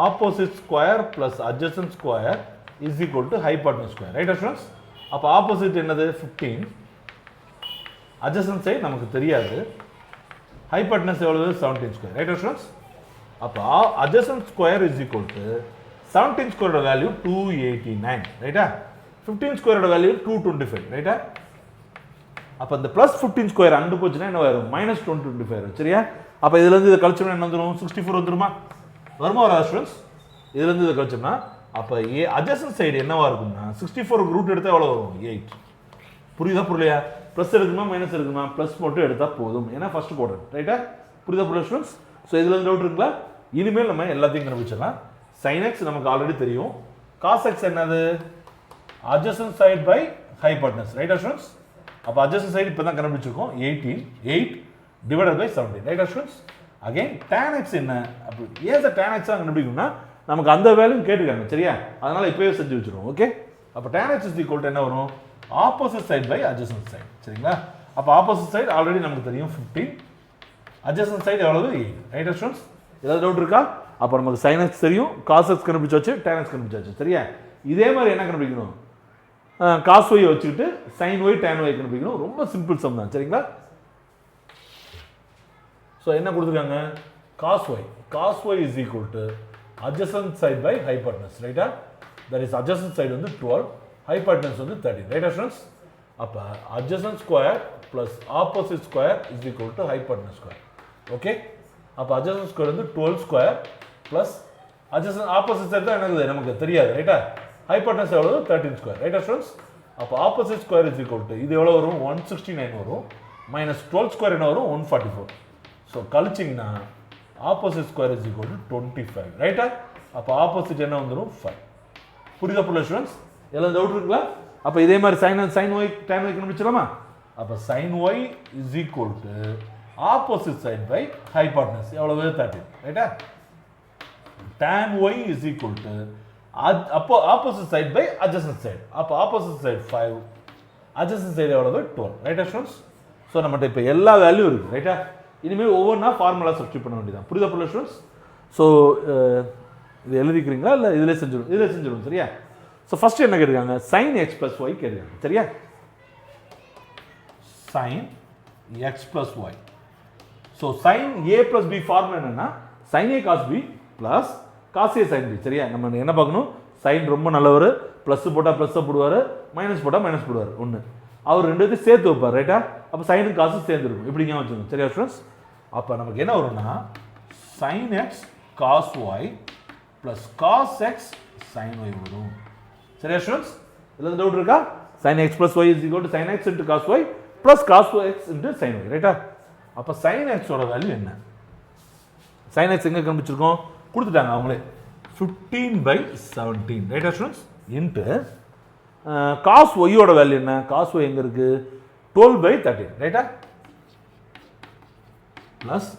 B: Opposite square plus adjacent square is equal to hypotenuse square. ரைட்டா ஸ்டூடெண்ட்ஸ்? அப்போ ஆப்போசிட் என்னது? 15. அட்ஜசன்ட் சைட் நமக்கு தெரியாது. ஹைபாட்னஸ் எவ்வளவு? 17 ஸ்கொயர். ரைட்டா ஸ்டூடெண்ட்ஸ்? அப்போ adjacent square is equal to 17 ஸ்கொயரோட வேல்யூ 289. ரைட்டா? 15 ஸ்கொயரோட வேல்யூ 225. ரைட்டா? அப்போ இந்த ப்ளஸ் 15 ஸ்கொயர் அங்கே போச்சுன்னா என்ன வரும்? -225. சரியா? அப்போ இதுலேருந்து இதை கழிச்சோம்னா என்ன வந்துடும்? 64 வந்துருமா? வருமா வராது ஸ்டூடெண்ட்ஸ்? இதுலேருந்து இதை கழிச்சோம்னா அப்போ adjacent சைடு என்னவா இருக்கும்னா 64 ரூட் எடுத்தால் எவ்வளோ வரும் 8. புரியுதா புரியலையா? ப்ளஸ் எடுக்கணுமா மைனஸ் எடுக்கணுமா? ப்ளஸ் மட்டும் எடுத்தால் போதும், ஏன்னா ஃபர்ஸ்ட் குவாட்ரண்ட். ரைட்டா? புரியுதா புரியல ஸ்டூடெண்ட்ஸ்? ஸோ இதில் டவுட் இருக்குங்களா? இனிமேல் நம்ம எல்லாத்தையும் கண்டுபிடிச்சிடலாம். sin x நமக்கு ஆல்ரெடி தெரியும். cos x என்னது? adjacent side by hypotenuse. ரைட்டா ஸ்டூடெண்ட்ஸ்? அப்போ adjacent side இப்போ தான் கண்டுபிடிச்சிருக்கோம். 8 divided by 17. ரைட்டா ஸ்டூடெண்ட்ஸ்? அகைன் tan x என்ன? அப்போ ஏன் சார் tan x தான் கண்டுபிடிக்கணும்னா நமக்கு அந்த வேல்யூ கேட்டுக்காங்க, சரியா? அதனால இப்போவே செஞ்சு வச்சிருவோம். ஓகே, அப்போ tan x is equal to என்ன வரும்? Opposite side by adjacent side. சரிங்களா? அப்போ ஆப்போசிட் சைடு ஆல்ரெடி நமக்கு தெரியும் 15, adjacent சைடு எவ்வளவு? 8. ரைட்டா ஸ்டூடெண்ட்ஸ்? ஏதாவது டவுட் இருக்கா? அப்போ நமக்கு sin x தெரியும், cos x கண்டுபிடிச்சாச்சு, tan x கண்டுபிடிச்சாச்சு, சரியா? இதே மாதிரி என்ன கண்டுபிடிக்கணும்? cos y வச்சுக்கிட்டு sin y tan y கண்டுபிடிக்கணும். ரொம்ப சிம்பிள் சம் தான், சரிங்களா? ஸோ என்ன கொடுத்துருக்காங்க? cos y is equal to adjacent side by hypotenuse. ரைட்டா? that is adjacent side வந்து 12, hypotenuse வந்து 13. ரைட்டா ஸ்டூடெண்ட்ஸ்? அப்போ adjacent square plus opposite square is equal to hypotenuse square. Okay, அப்போ adjacent square வந்து 12 square plus adjacent opposite side தான் எனக்கு நமக்கு தெரியாது. ரைட்டா? hypotenuse எவ்வளவு? 13 square. ரைட்டா ஸ்டூடெண்ட்ஸ்? அப்போ opposite square is equal to இது எவ்வளோ வரும்? 169 வரும், minus 12 square என்ன வரும்? 144. ஸோ கழிச்சிங்கன்னா opposite square is equal to 25. ரைட்டா? அப்போ opposite என்ன வந்துடும்? 5. புரியுதா புரியல ஸ்டூடெண்ட்ஸ்? எல்லாம் டவுட் இருக்குங்களா? அப்போ இதே மாதிரி sin y tan y கண்டுபிடிச்சலாமா? அப்போ sin y is equal to opposite side by hypotenuse எவ்வளவு? 13. ரைட்டா? tan y is equal to அப்போ opposite side by adjacent side. அப்போ opposite side 5, adjacent side எவ்வளவு? 12. ரைட்டா ஸ்டூடெண்ட்ஸ்? ஸோ நம்மகிட்ட இப்போ எல்லா வேல்யூ இருக்கு. ரைட்டா? இனிமேல் ஒவ்வொன்றா ஃபார்முலா சப்ஸ்டியூட் பண்ண வேண்டியதான். புரியுதா புரியல ஸ்டூடெண்ட்ஸ்? ஸோ இது எழுதிக்கிறீங்களா இல்லை இதில் செஞ்சிடும் சரியா? ஸோ ஃபர்ஸ்ட் என்ன கேட்டிருக்காங்க? sin x plus y கேட்டிருக்காங்க, சரியா? sin x plus y. So sin a plus b formula என்னன்னா sin a cos b plus cos a sin b. சரியா? நம்ம என்ன பார்க்கணும்? sin ரொம்ப நல்லவர், ப்ளஸ் போட்டால் ப்ளஸ்ஸை போடுவார், மைனஸ் போட்டால் மைனஸ் போடுவார். ஒன்று அவர் ரெண்டு பேரும் சேர்த்து வைப்பார். ரைட்டா? அப்போ சைனுக்கு காசு சேர்ந்துருக்கும். இப்படி ஞாபகம் வச்சுக்கணும், சரியா ஸ்டூடெண்ட்ஸ்? அப்போ நமக்கு என்ன வரும்னா sin x cos y plus cos x sin y வரும். சரியா ஸ்டூடெண்ட்ஸ்? இதில் டவுட் இருக்கா? sin x plus y is equal to sin x into cos y plus cos x into sin y. ரைட்டா? அப்போ sin x ஓட value என்ன? sin x எங்கே கண்டுபிடிச்சிருக்கோம்? கொடுத்துட்டாங்க அவங்களே, 15/17. ரைட்டா ஸ்டூடெண்ட்ஸ்? இன்ட்டு cos y ஓட வேல்யூ என்ன? cos y எங்கே இருக்கு? 12/13. ரைட்டா? ப்ளஸ்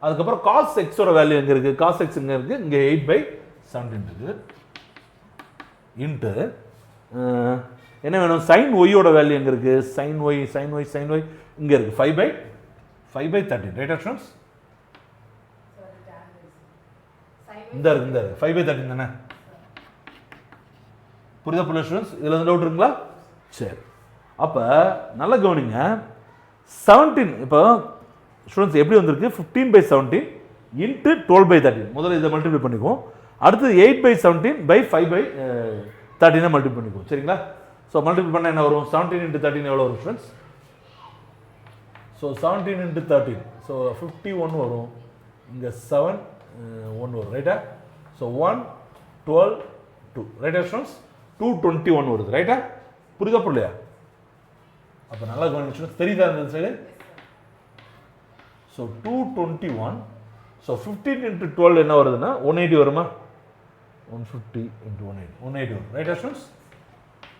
B: அதுக்கப்புறம் cos x ஓட வேல்யூ எங்கே இருக்கு? cos x எங்கே இருக்கு? இங்கே 8/17 இருக்கு. இன்ட்டு என்ன வேணும்? sin y ஓட வேல்யூ எங்கே இருக்கு? sin y இங்கே இருக்கு 5/13. ரைட்டா ஸ்டூடெண்ட்ஸ்? இந்த இருக்கு 5/13 தானே? புரியுதா புரியல ஸ்டூடெண்ட்ஸ்? இதில் எந்த டவுட் இருக்குங்களா? சரி, அப்போ நல்லா கவனிங்க. 17 இப்போ ஸ்டூடெண்ட்ஸ் எப்படி வந்திருக்கு? 15/17 இன்ட்டு 12/13. முதல்ல இதை மல்டிப்ளை பண்ணிக்குவோம். அடுத்தது 8/17/5/13 மல்டிப்ளை பண்ணிக்குவோம். சரிங்களா? ஸோ மல்டிப்ளை பண்ணால் என்ன வரும்? 17 × 13 எவ்வளோ வரும் ஸ்டூடெண்ட்ஸ்? ஸோ 17 × 13, ஸோ 51 வரும். இங்கே 7 1 வரும். ரைட்டா? ஸோ 1 12 2. ரைட்டா ஸ்டூடெண்ட்ஸ்? 221 வருது. ரைட்டா? புரியுதா புரியலையா? அப்போ நல்லா கவனிச்சு தெரியுதா இந்த சைடு? ஸோ 221. ஸோ 15 × 12 என்ன வருதுன்னா 180 வருமா? 150 × 180 வரும். ரைட்டா ஸ்டூடெண்ட்ஸ்?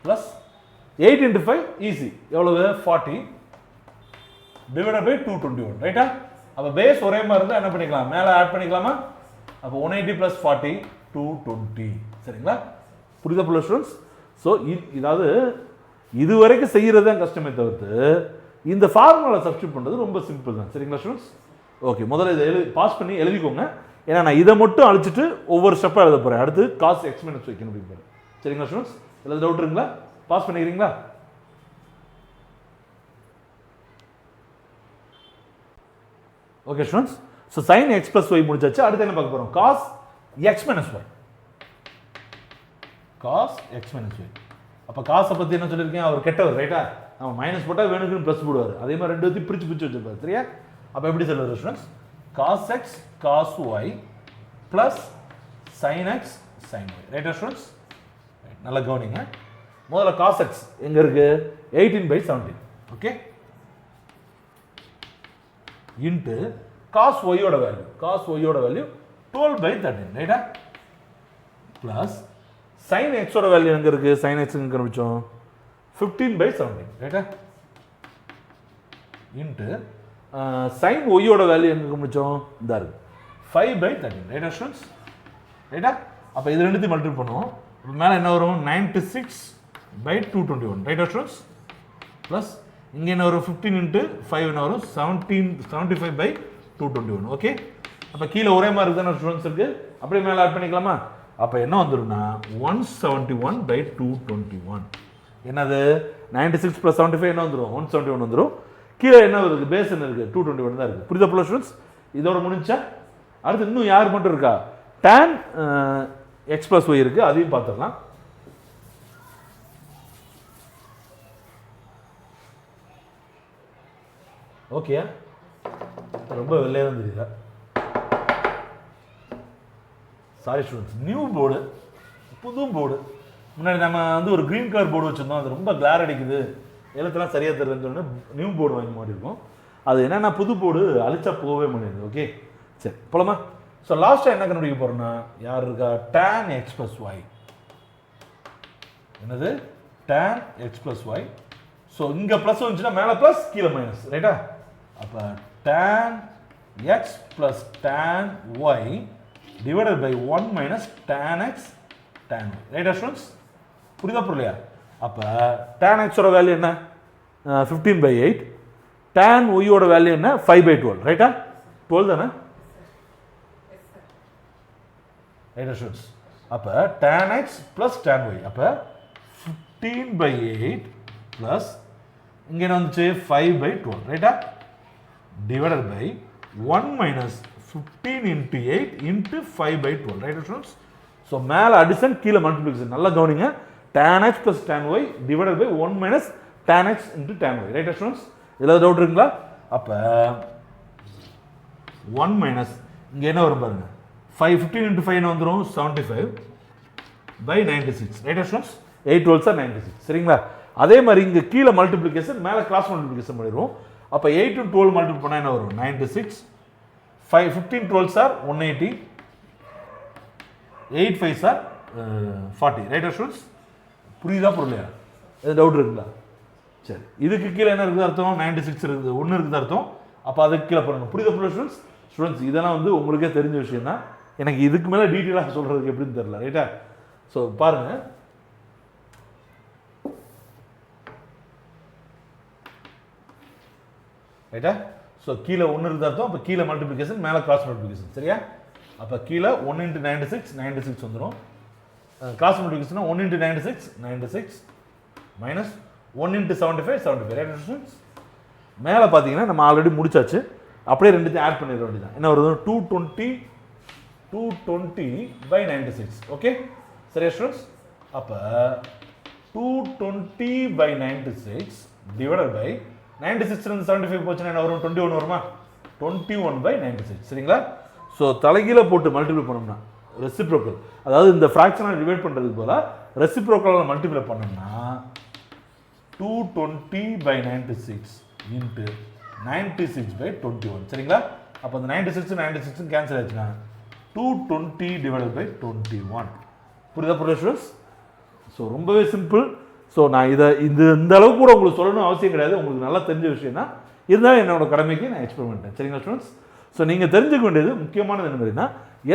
B: ப்ளஸ் 8 × 5 ஈஸி எவ்வளவு? 40 டிவைடட் பை 221. ரைட்டா? அப்போ பேஸ் ஒரே மாதிரி இருந்தால் என்ன பண்ணிக்கலாம்? மேலே ஆட் பண்ணிக்கலாமா? அப்போ 180 + 40 220. சரிங்களா? புரியுதா புள்ள ஸ்டூடெண்ட்ஸ்? ஸோ இதாவது இது வரைக்கும் செய்கிறது தான் கஷ்டமே தவிர்த்து இந்த ஃபார்முலா சப்ஸ்டியூட் பண்ணுறது ரொம்ப சிம்பிள் தான். சரிங்களா ஸ்டூடெண்ட்ஸ்? ஓகே, முதல்ல இதை பாஸ் பண்ணி எழுதிக்கோங்க. ஏன்னா நான் இதை மட்டும் அழிச்சிட்டு ஒவ்வொரு ஸ்டெப்பாக எழுத போகிறேன். அடுத்து cos x - y வைக்கணும் அப்படின்னு. சரிங்களா ஸ்டூடெண்ட்ஸ்? எல்லாம் டவுட் இருக்குங்களா? பாஸ் பண்ணிக்கிறீங்களா? Okay students, so sin x + y முடிச்சாச்சு. அடுத்து என்ன பார்க்க போகிறோம்? cos x - y. cos x - y. அப்போ காசை பற்றி என்ன சொல்லியிருக்கேன்? அவர் கெட்டவர். ரைட்டா? நம்ம மைனஸ் போட்டால் வேணுக்குன்னு ப்ளஸ் போடுவார். அதே மாதிரி ரெண்டு பற்றி பிரித்து வச்சுருப்பார். சரியா? அப்போ எப்படி சொல்லுவார் students? cos x cos y + sin x sin y. ரைட்டா ஸ்டூடெண்ட்ஸ்? நல்லா கவனிங்க. முதல்ல cos x எங்க இருக்கு? 18/17. ஓகே? இன்டு cos y ஓட வேல்யூ. cos y ஓட வேல்யூ 12/13. ரைட்டா? பிளஸ் sin x ஓட வேல்யூ எங்க இருக்கு? sin x எங்க கண்டுபிடிச்சோம்? 15/17. ரைட்டா? இன்டு sin y ஓட வேல்யூ எங்க கண்டுபிடிச்சோம்? இதா இருக்கு. 5/13. ரைட்டா ஸ்டூடெண்ட்ஸ்? ரைட்டா? அப்ப இது ரெண்டுத்தையும் மல்டிப்ளை பண்ணுவோம். மேல என்ன வரும்? 96/221. ரைட்டா ஸ்டூடெண்ட்ஸ்? பிளஸ் இங்க என்ன வரும்? 15 இன்டு 5 என்ன வரும்? 75/221. ஓகே? அப்ப கீழ ஒரே மாதிரி இருக்குதானே ஸ்டூடெண்ட்ஸ் இருக்கு? அப்படியே மேல ஆட் பண்ணிக்கலாமா? அப்ப என்ன வந்துரும்னா 171/221. என்னது? 96 + 75 என்ன வந்துரும்? 171 வந்துரும். கீழே என்ன இருக்கு? பேஸ் என்ன இருக்கு? 221 தான் இருக்கு. புரியுதா ஸ்டூடெண்ட்ஸ்? இதோட முடிஞ்சா அடுத்து இன்னும் யார் மட்டும் இருக்கா? tan x + y இருக்கு. அதையும் பார்த்துடலாம். ஓகே? ரொம்ப வெள்ளையா தான் தெரியுதா? சாரி ஸ்டூடெண்ட்ஸ், நியூ போர்டு, புது போர்டு. முன்னாடி நம்ம வந்து ஒரு கிரீன் கலர் போர்டு வச்சிருந்தோம். அது ரொம்ப கிளார் அடிக்குது, எழுத்தெல்லாம் சரியா தெரியலன்னு சொன்னா நியூ போர்டு வாங்கி மாட்டி இருக்கோம். அது என்னன்னா புது போர்டு அழிச்சா போகவே முடியாது. ஓகே, சரி போலாமா? ஸோ லாஸ்ட்டாக என்ன கண்டுபிடிக்க போறோம்னா யார் இருக்கா? tan x + y. என்னது? tan x + y. ஸோ இங்க ப்ளஸ் வந்துச்சுன்னா மேலே ப்ளஸ் கீழே மைனஸ். ரைட்டா? அப்போ tan x + tan y divided by 1 minus tan x tan y. ரைட்டா ஸ்டூடெண்ட்ஸ்? புரியுதா புரியலையா? அப்போ tan x ஓட வேல்யூ என்ன? 15/8. tan y ஓட வேல்யூ என்ன? 5/12. ரைட்டா? 12 தானே? ரைட்டா ஸ்டூடெண்ட்ஸ்? அப்போ tan x + tan y. அப்போ 15/8 ப்ளஸ் இங்கே என்ன வந்துச்சு? 5/12. ரைட்டா? divided by 1 minus 15 into 8 into 5/12. Right students? So மேலே அடிஷன் கீழே மல்டிப்ளிகேஷன். நல்லா கவனிங்க. tan x + tan y divided by 1 minus tan x into tan y. Right students? இதில் டவுட் இருக்குங்களா? அப்போ 1 minus இங்கே என்ன வரும் பாருங்க? 15 into 5 என்ன வந்துடும்? 75/96. Right students? 8 12 are 96. சரிங்களா? அதே மாதிரி இங்கே கீழே மல்டிப்ளிகேஷன், மேலே கிராஸ் மல்டிப்ளிகேஷன் பண்ணிடுவோம். அப்போ 8 and 12 மல்டிப்ளை பண்ணால் என்ன வரும்? 96. 15 12s are 180. 8 5s are 40. Right students? புரியுதா புரியலையா? எது டவுட் இருக்குங்களா? சரி, இதுக்கு கீழே என்ன இருக்குது அர்த்தம்? 96 இருக்குது, 1 இருக்குது அர்த்தம். அப்போ அதுக்கு கீழே பாருங்க. புரியுதா புரியல ஸ்டூடெண்ட்ஸ்? ஸ்டூடெண்ட்ஸ் இதெல்லாம் வந்து உங்களுக்கே தெரிஞ்ச விஷயம் தான். எனக்கு இதுக்கு மேலே டீட்டெயிலாக சொல்கிறதுக்கு எப்படின்னு தெரியல. ரைட்டா? ஸோ பாருங்க, ரைட்டா? ஸோ கீழே 1 இருக்குது அர்த்தம். அப்போ கீழே மல்டிப்ளிகேஷன், மேலே கிராஸ் மல்டிப்ளிகேஷன். சரியா? அப்போ கீழே 1 into 96 96 வந்துடும். Cross multiplication 1 into 96 96 minus 1 into 75 75. Right students? மேலே பார்த்தீங்கன்னா நம்ம ஆல்ரெடி முடிச்சாச்சு. அப்படியே ரெண்டுத்தையும் ஆட் பண்ணிட வேண்டியதான். என்ன வருது? 220/96. ஓகே, சரியா ஸ்டூடெண்ட்ஸ்? அப்போ 220/96 டிவைடட் பை 96 இருந்து 75 போச்சுன்னா என்ன வரும்? 21 வருமா? 21/96. சரிங்களா? ஸோ தலைகீழ போட்டு மல்டிப்ளை பண்ணோம்னா ரெசிப்ரோக்கல், அதாவது இந்த ஃப்ராக்ஷனை டிவைட் பண்ணுறதுக்கு போல ரெசிப்ரோக்கலால் மல்டிப்ளை பண்ணோம்னா 220/96 இன்ட்டு 96/21. சரிங்களா? அப்போ அந்த 96 கேன்சல் ஆச்சுன்னா 220/21. புரியுதா புரியுதா ஸ்டூடெண்ட்ஸ்? ஸோ ரொம்பவே சிம்பிள். ஸோ நான் இதை இந்த அளவுக்கு கூட உங்களுக்கு சொல்லணும் அவசியம் கிடையாது. உங்களுக்கு நல்லா தெரிஞ்ச விஷயம் தான். இருந்தாலும் என்னோட கடமைக்கு நான் எக்ஸ்பிளைன் பண்ணிட்டேன். சரிங்களா ஸ்டூடெண்ட்ஸ்? ஸோ நீங்கள் தெரிஞ்சுக்க வேண்டியது முக்கியமானது என்ன மாதிரினா,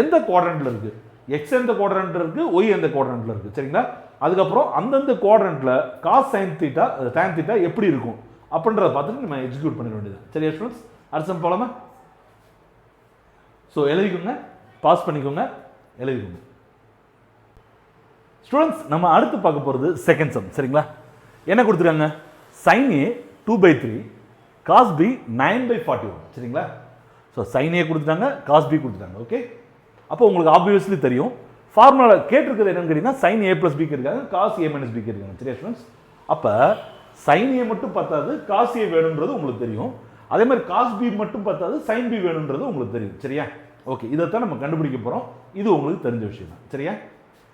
B: எந்த குவாட்ரண்ட்டில் இருக்குது, எக்ஸ் எந்த குவாட்ரண்ட்டில் இருக்குது, ஒய் எந்த குவாட்ரண்ட்டில் இருக்குது. சரிங்களா? அதுக்கப்புறம் அந்தந்த குவாட்ரண்ட்டில் cos sine theta tan theta எப்படி இருக்கும் அப்படின்றத பார்த்துட்டு நம்ம எக்ஸிக்யூட் பண்ணிட வேண்டியது. சரியா ஸ்டூடெண்ட்ஸ்? அடுத்த போலாமா? ஸோ எழுதிக்கோங்க, பாஸ் பண்ணிக்கோங்க, எழுதிக்கோங்க. ஸ்டூடெண்ட்ஸ், நம்ம அடுத்து பார்க்க போகிறது செகண்ட் சம். சரிங்களா? என்ன கொடுத்துருக்காங்க? sin a 2/3 cos b 9/41. சரிங்களா? ஸோ sin a கொடுத்துட்டாங்க, cos b கொடுத்துட்டாங்க. ஓகே, அப்போ உங்களுக்கு ஆப்வியஸ்லி தெரியும் ஃபார்முலா கேட்டிருக்கிறது என்னன்னு கேட்டிங்கன்னா sin a + b இருக்காங்க, cos a - b இருக்காங்க. சரியா ஸ்டூடெண்ட்ஸ்? அப்போ sin a மட்டும் பத்தாது, cos a வேணுன்றது உங்களுக்கு தெரியும். அதே மாதிரி cos b மட்டும் பத்தாது, sin b வேணுன்றது உங்களுக்கு தெரியும். சரியா? ஓகே, இதைத்தான் நம்ம கண்டுபிடிக்க போகிறோம். இது உங்களுக்கு தெரிஞ்ச விஷயம் தான். சரியா?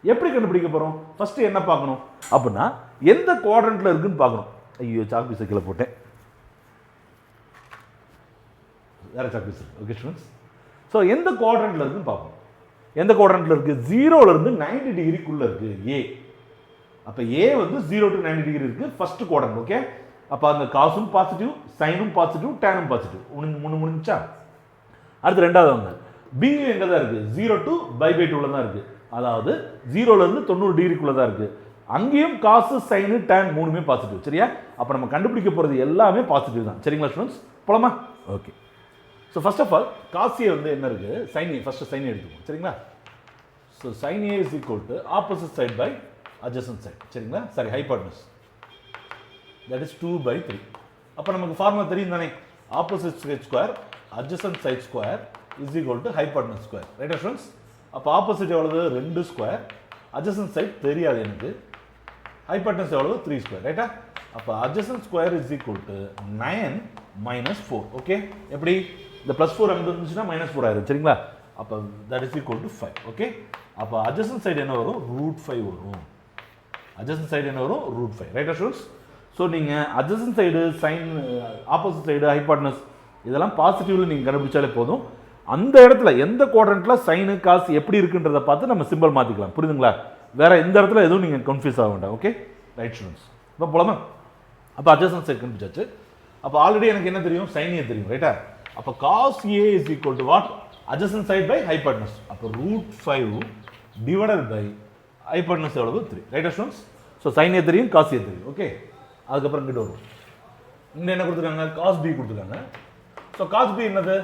B: எப்படி கண்டுபிடிக்க போகிறோம்? ஃபஸ்ட்டு என்ன பார்க்கணும் அப்படின்னா எந்த குவாட்ரண்ட்டில் இருக்குன்னு பார்க்கணும். ஐயோ சாக் பீஸை கீழே போட்டேன், வேறு chalk piece. Okay students, so எந்த குவாட்ரண்ட்டில் இருக்குன்னு பார்ப்போம். எந்த குவாட்ரண்ட்டில் இருக்குது? 0லேருந்து 90 டிகிரிக்குள்ளே இருக்குது ஏ. அப்போ ஏ வந்து 0 to 90 டிகிரி இருக்குது ஃபஸ்ட்டு குவாட்ரண்ட். ஓகே, அப்போ அந்த காசும் பாசிட்டிவ், சைனும் பாசிட்டிவ், டேனும் பாசிட்டிவ். முடிஞ்சா அடுத்து ரெண்டாவது அவங்க பியும் எங்கே தான் இருக்குது? 0 to π/2 தான் இருக்குது. அதாவது 0லேருந்து 90 டிகிரிக்குள்ளே தான் இருக்குது. அங்கேயும் காசு, சைனு, டேன் மூணுமே பாசிட்டிவ். சரியா? அப்போ நம்ம கண்டுபிடிக்க போகிறது எல்லாமே பாசிட்டிவ் தான். சரிங்களா ஸ்டூடெண்ட்ஸ், போலாமா? Okay, so first of all காசியை வந்து என்ன இருக்குது? Sine A. ஃபஸ்ட்டு சைன் எடுத்துக்கோம். சரிங்களா? So sine A is equal to opposite side by adjacent side. சரிங்களா? Sorry, hypotenuse, that is 2/3. அப்போ நமக்கு ஃபார்முலா தெரியும் தானே? Opposite side square adjacent side square is equal to hypotenuse square. ரைட்டா students? அப்போ opposite எவ்வளவு? 2 ஸ்கொயர். அட்ஜசன்ட் சைட் தெரியாது எனக்கு. ஹைபாட்னஸ் எவ்வளவு? 3 ஸ்கொயர். ரைட்டா? அப்போ adjacent square is equal to 9 - 4. Okay, எப்படி? இந்த +4 அங்கே இருந்துச்சுன்னா -4 ஆயிரும். சரிங்களா? அப்போ that is equal to 5. Okay, அப்போ அட்ஜசன்ட் சைடு என்ன வரும்? √5 வரும். அட்ஜசன்ட் சைடு என்ன வரும்? √5. ரைட்டா ஸ்டூடெண்ட்ஸ்? ஸோ நீங்கள் adjacent side, sine, opposite side, hypotenuse இதெல்லாம் பாசிட்டிவ்ல நீங்கள் கண்டுபிடிச்சாலே போதும். அந்த இடத்துல எந்த குவாட்ரண்ட்டில் சைனு, காசு எப்படி இருக்குன்றதை பார்த்து நம்ம சிம்பிள் மாற்றிக்கலாம். புரியுதுங்களா? வேற எந்த இடத்துல எதுவும் நீங்கள் கன்ஃபியூஸ் ஆக வேண்டாம். ஓகே ரைட் ஸ்டூடெண்ட்ஸ், இப்போ போலாமா? அப்போ அட்ஜசன்ட் சைடு கண்டுபிடிச்சாச்சு. அப்போ ஆல்ரெடி எனக்கு என்ன தெரியும்? சைன் ஏ தெரியும். ரைட்டா? அப்போ cos A is equal to what? Adjacent side by hypotenuse. அப்போ √5 டிவைடட் பை ஹைபாட்னஸ் எவ்வளவு? 3. ரைட்டா ஸ்டூடெண்ட்ஸ்? ஸோ சைன் ஏ தெரியும், காஸ் ஏ தெரியும். ஓகே, அதுக்கப்புறம் இங்கிட்ட வரும். இங்கே என்ன கொடுத்துருக்காங்க? காஸ் பி கொடுத்துருக்காங்க. ஸோ காஸ் பி என்னது?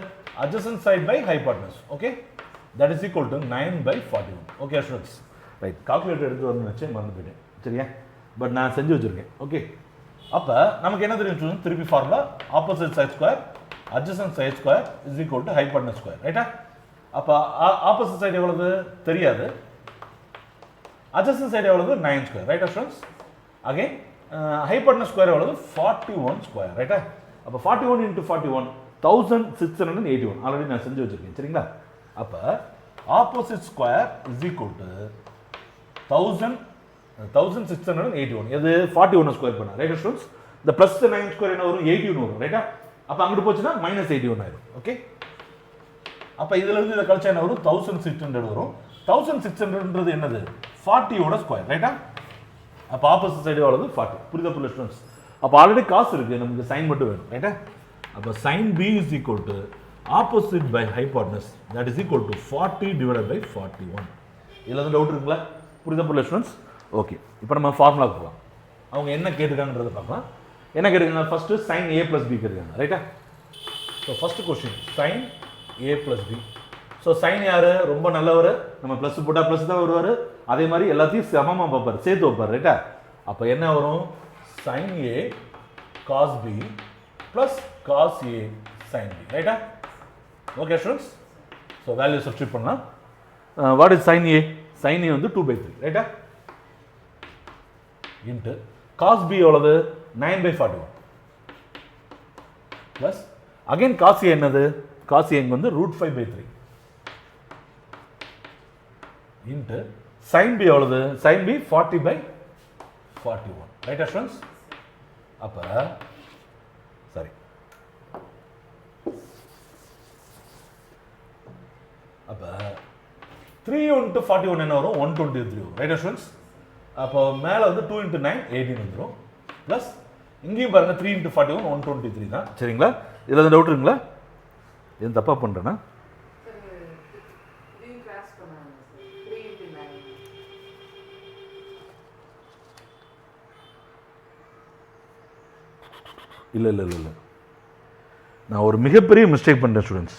B: adjacent side by hypotenuse. Okay, that is equal to 9/41. Okay students, right, calculator எடுத்து வரணும்னு நினைச்சேன், மறந்து போயிட்டேன். சரியா? பட் நான் செஞ்சு வச்சிருக்கேன். ஓகே, அப்போ நமக்கு என்ன தெரியும்? திருப்பி formula opposite side square adjacent side square is equal to hypotenuse square. ரைட்டா? அப்போ ஆப்போசிட் சைடு எவ்வளவு? தெரியாது. adjacent side எவ்வளவு? 9 ஸ்கொயர். ரைட்டா ஸ்டூடெண்ட்ஸ்? அகைன் hypotenuse ஸ்கொயர் எவ்வளவு? 41 ஸ்கொயர். ரைட்டா? அப்போ 41 into 41 1681. ஆல்ரெடி நான் செஞ்சு வச்சிருக்கேன். சரிங்களா? அப்போ opposite square is equal to 1681. எது? 41 ஸ்கொயர் பண்ண. ரைட்டா ஸ்டூடெண்ட்ஸ்? இந்த ப்ளஸ் 9 ஸ்கொயர் என்ன வரும்? 81 வரும். ரைட்டா? அப்போ அங்கிட்டு போச்சுன்னா -81 ஆயிடும். ஓகே, அப்போ இதுல இருந்து இதை கழிச்சா என்ன வரும்? 1600 வரும். 1600ன்றது என்னது? 40யோட ஸ்கொயர். ரைட்டா? அப்போ ஆப்போசிட் சைடு எவ்வளவு? 40. புரியுதா புரியல ஸ்டூடெண்ட்ஸ்? அப்போ ஆல்ரெடி காசு இருக்கு, நமக்கு சைன் மட்டும் வேணும். ரைட்டா? அப்போ sin b is equal to opposite by hypotenuse, that is equal to 40 divided by 41. இதில் எதுவும் டவுட் இருக்குங்களா? புரியுதா புரியல ஸ்டூடெண்ட்ஸ்? ஓகே, இப்போ நம்ம ஃபார்முலாக்கு போகலாம். அவங்க என்ன கேட்டுருக்காங்கன்றதை பார்க்கலாம். என்ன கேட்டுருக்காங்க? First sin a plus b கேட்டுருக்காங்க. ரைட்டா? So first question sin a plus b. So sine யார்? ரொம்ப நல்லவர். நம்ம ப்ளஸ் போட்டால் ப்ளஸ் தான் வருவார். அதே மாதிரி எல்லாத்தையும் சமமாக பார்ப்பார், சேர்த்து வைப்பார். ரைட்டா? அப்போ என்ன வரும்? sin a cos b plus cos a sin b. ரைட்டா? Okay students, so value substitute பண்ணலாம். What is sin a? sin a வந்து 2/3. ரைட்டா? இன்ட்டு cos b எவ்வளவு? 9/41 ப்ளஸ் அகைன் cos a என்னது? cos a வந்து √5/3 இன்ட்டு sin b எவ்வளவு? sin b 40/41. ரைட்டா students? அப்போ சரி, அப்போ 3 into 41 என்ன வரும்? 123 வரும். ரைட்டா ஸ்டூடெண்ட்ஸ்? அப்போ மேலே வந்து 2 into 9 18 வந்துடும். ப்ளஸ் இங்கேயும் பாருங்கள் 3 into 41 123 தான். சரிங்களா? இதில் எதுவும் டவுட் இருக்குங்களா? எதுவும் தப்பாக பண்ணுறேன்னா? இல்லை இல்லை இல்லை இல்லை, நான் ஒரு மிகப்பெரிய மிஸ்டேக் பண்ணுறேன் ஸ்டூடெண்ட்ஸ்.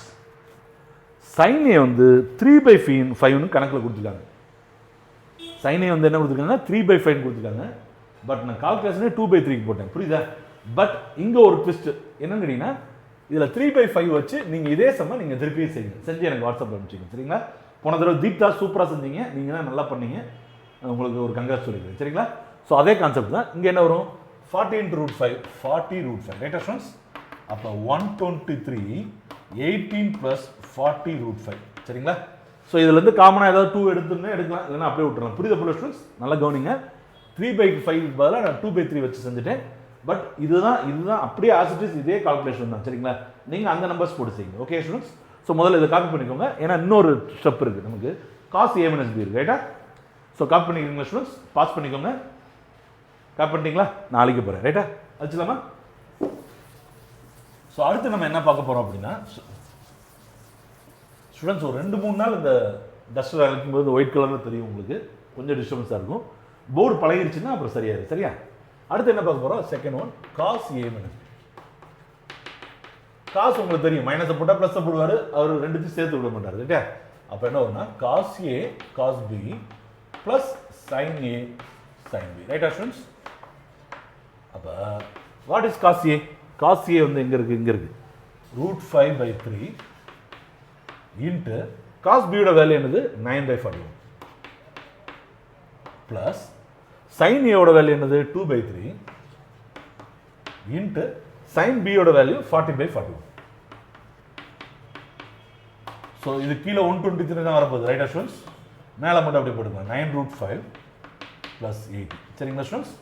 B: சைனே வந்து 3/5 கணக்கில் கொடுத்துருக்காங்க. சைனே வந்து என்ன கொடுத்துருக்காங்கன்னா 3/5 கொடுத்துருக்காங்க. பட் நான் கால்குலேஷனே 2/3 போட்டேன். புரியுதா? பட் இங்கே ஒரு ட்விஸ்ட் என்னன்னு கேட்டிங்கன்னா, இதில் 3/5 வச்சு நீங்கள் இதே சம நீங்கள் திருப்பி செய்யுங்க. செஞ்சு எனக்கு வாட்ஸ்அப்பில் அனுப்பிச்சிங்க. சரிங்களா? போன தடவை தீப்தா சூப்பராக செஞ்சீங்க, நீங்கள் தான் நல்லா பண்ணீங்க, உங்களுக்கு ஒரு கங்க்ராட்ஸ் சொல்லிக்கிறேன். சரிங்களா? ஸோ அதே கான்செப்ட் தான் இங்கே என்ன வரும்? 40 into √5 40√5. ரைட்டா ஸ்டூடெண்ட்ஸ்? அப்போ 123 18 + 40√5. சரிங்களா? ஸோ இதுலேருந்து காமனாக ஏதாவது 2 எடுத்துன்னு எடுக்கலாம், இல்லைன்னா அப்படியே விட்டுறலாம். புரியுது போல ஸ்டூடெண்ட்ஸ்? நல்லா கவனிங்க. 3/5 பதிலாக நான் 2/3 வச்சு செஞ்சுட்டேன். பட் இதுதான் அப்படியே ஆசிட்டிஸ் இதே கால்குலேஷன் தான். சரிங்களா? நீங்கள் அந்த நம்பர்ஸ் போட்டு செய்யுங்க. Okay students? ஸோ முதல்ல இதை காப்பி பண்ணிக்கோங்க. ஏன்னா இன்னொரு ஸ்டெப் இருக்குது நமக்கு, காஸ் a minus b இருக்கு. ரைட்டா? ஸோ காப்பி பண்ணிக்கிறீங்களா ஸ்டூடெண்ட்ஸ்? பாஸ் பண்ணிக்கோங்க. காப்பி பண்ணிட்டீங்களா? நாளைக்கு போகிறேன். ரைட்டா? வச்சுலாமா? ஸோ அடுத்து நம்ம என்ன பார்க்க போகிறோம் அப்படின்னா, ஸ்டூடெண்ட்ஸ் ஒரு 2-3 நாள் இந்த டஸ்டர் அழைக்கும்போது ஒயிட் கலரில் தெரியும் உங்களுக்கு, கொஞ்சம் டிஸ்டர்பன்ஸாக இருக்கும். போர்டு பழகிடுச்சுன்னா அப்புறம் சரியாது. சரியா? அடுத்து என்ன பார்க்க போகிறோம்? Second one, cos a minus b. காசு உங்களுக்கு தெரியும், மைனஸை போட்டால் ப்ளஸை போடுவார், அவர் ரெண்டுத்தையும் சேர்த்து விட மாட்டார். ரைட்டா? அப்போ என்ன வரும்னா cos a cos b plus sine a sine b. ரைட்டா ஸ்டூடெண்ட்ஸ்? அப்போ what is cos a? Cos a வந்து எங்கே இருக்குது? இங்கே இருக்குது. √5/3 இன்ட்டு காஸ் b யோட வேல்யூ என்னது? 9/41 ப்ளஸ் சைன் a யோட வேல்யூ என்னது? 2/3 இன்ட்டு sin b யோட வேல்யூ 40/41. ஸோ இது கீழே 123 தான் வரப்போகுது. ரைட்டா ஸ்டூடெண்ட்ஸ்? மேலே மட்டும் அப்படியே போட்டுக்கலாம், 9√5 + 80. சரிங்களா ஸ்டூடெண்ட்ஸ்?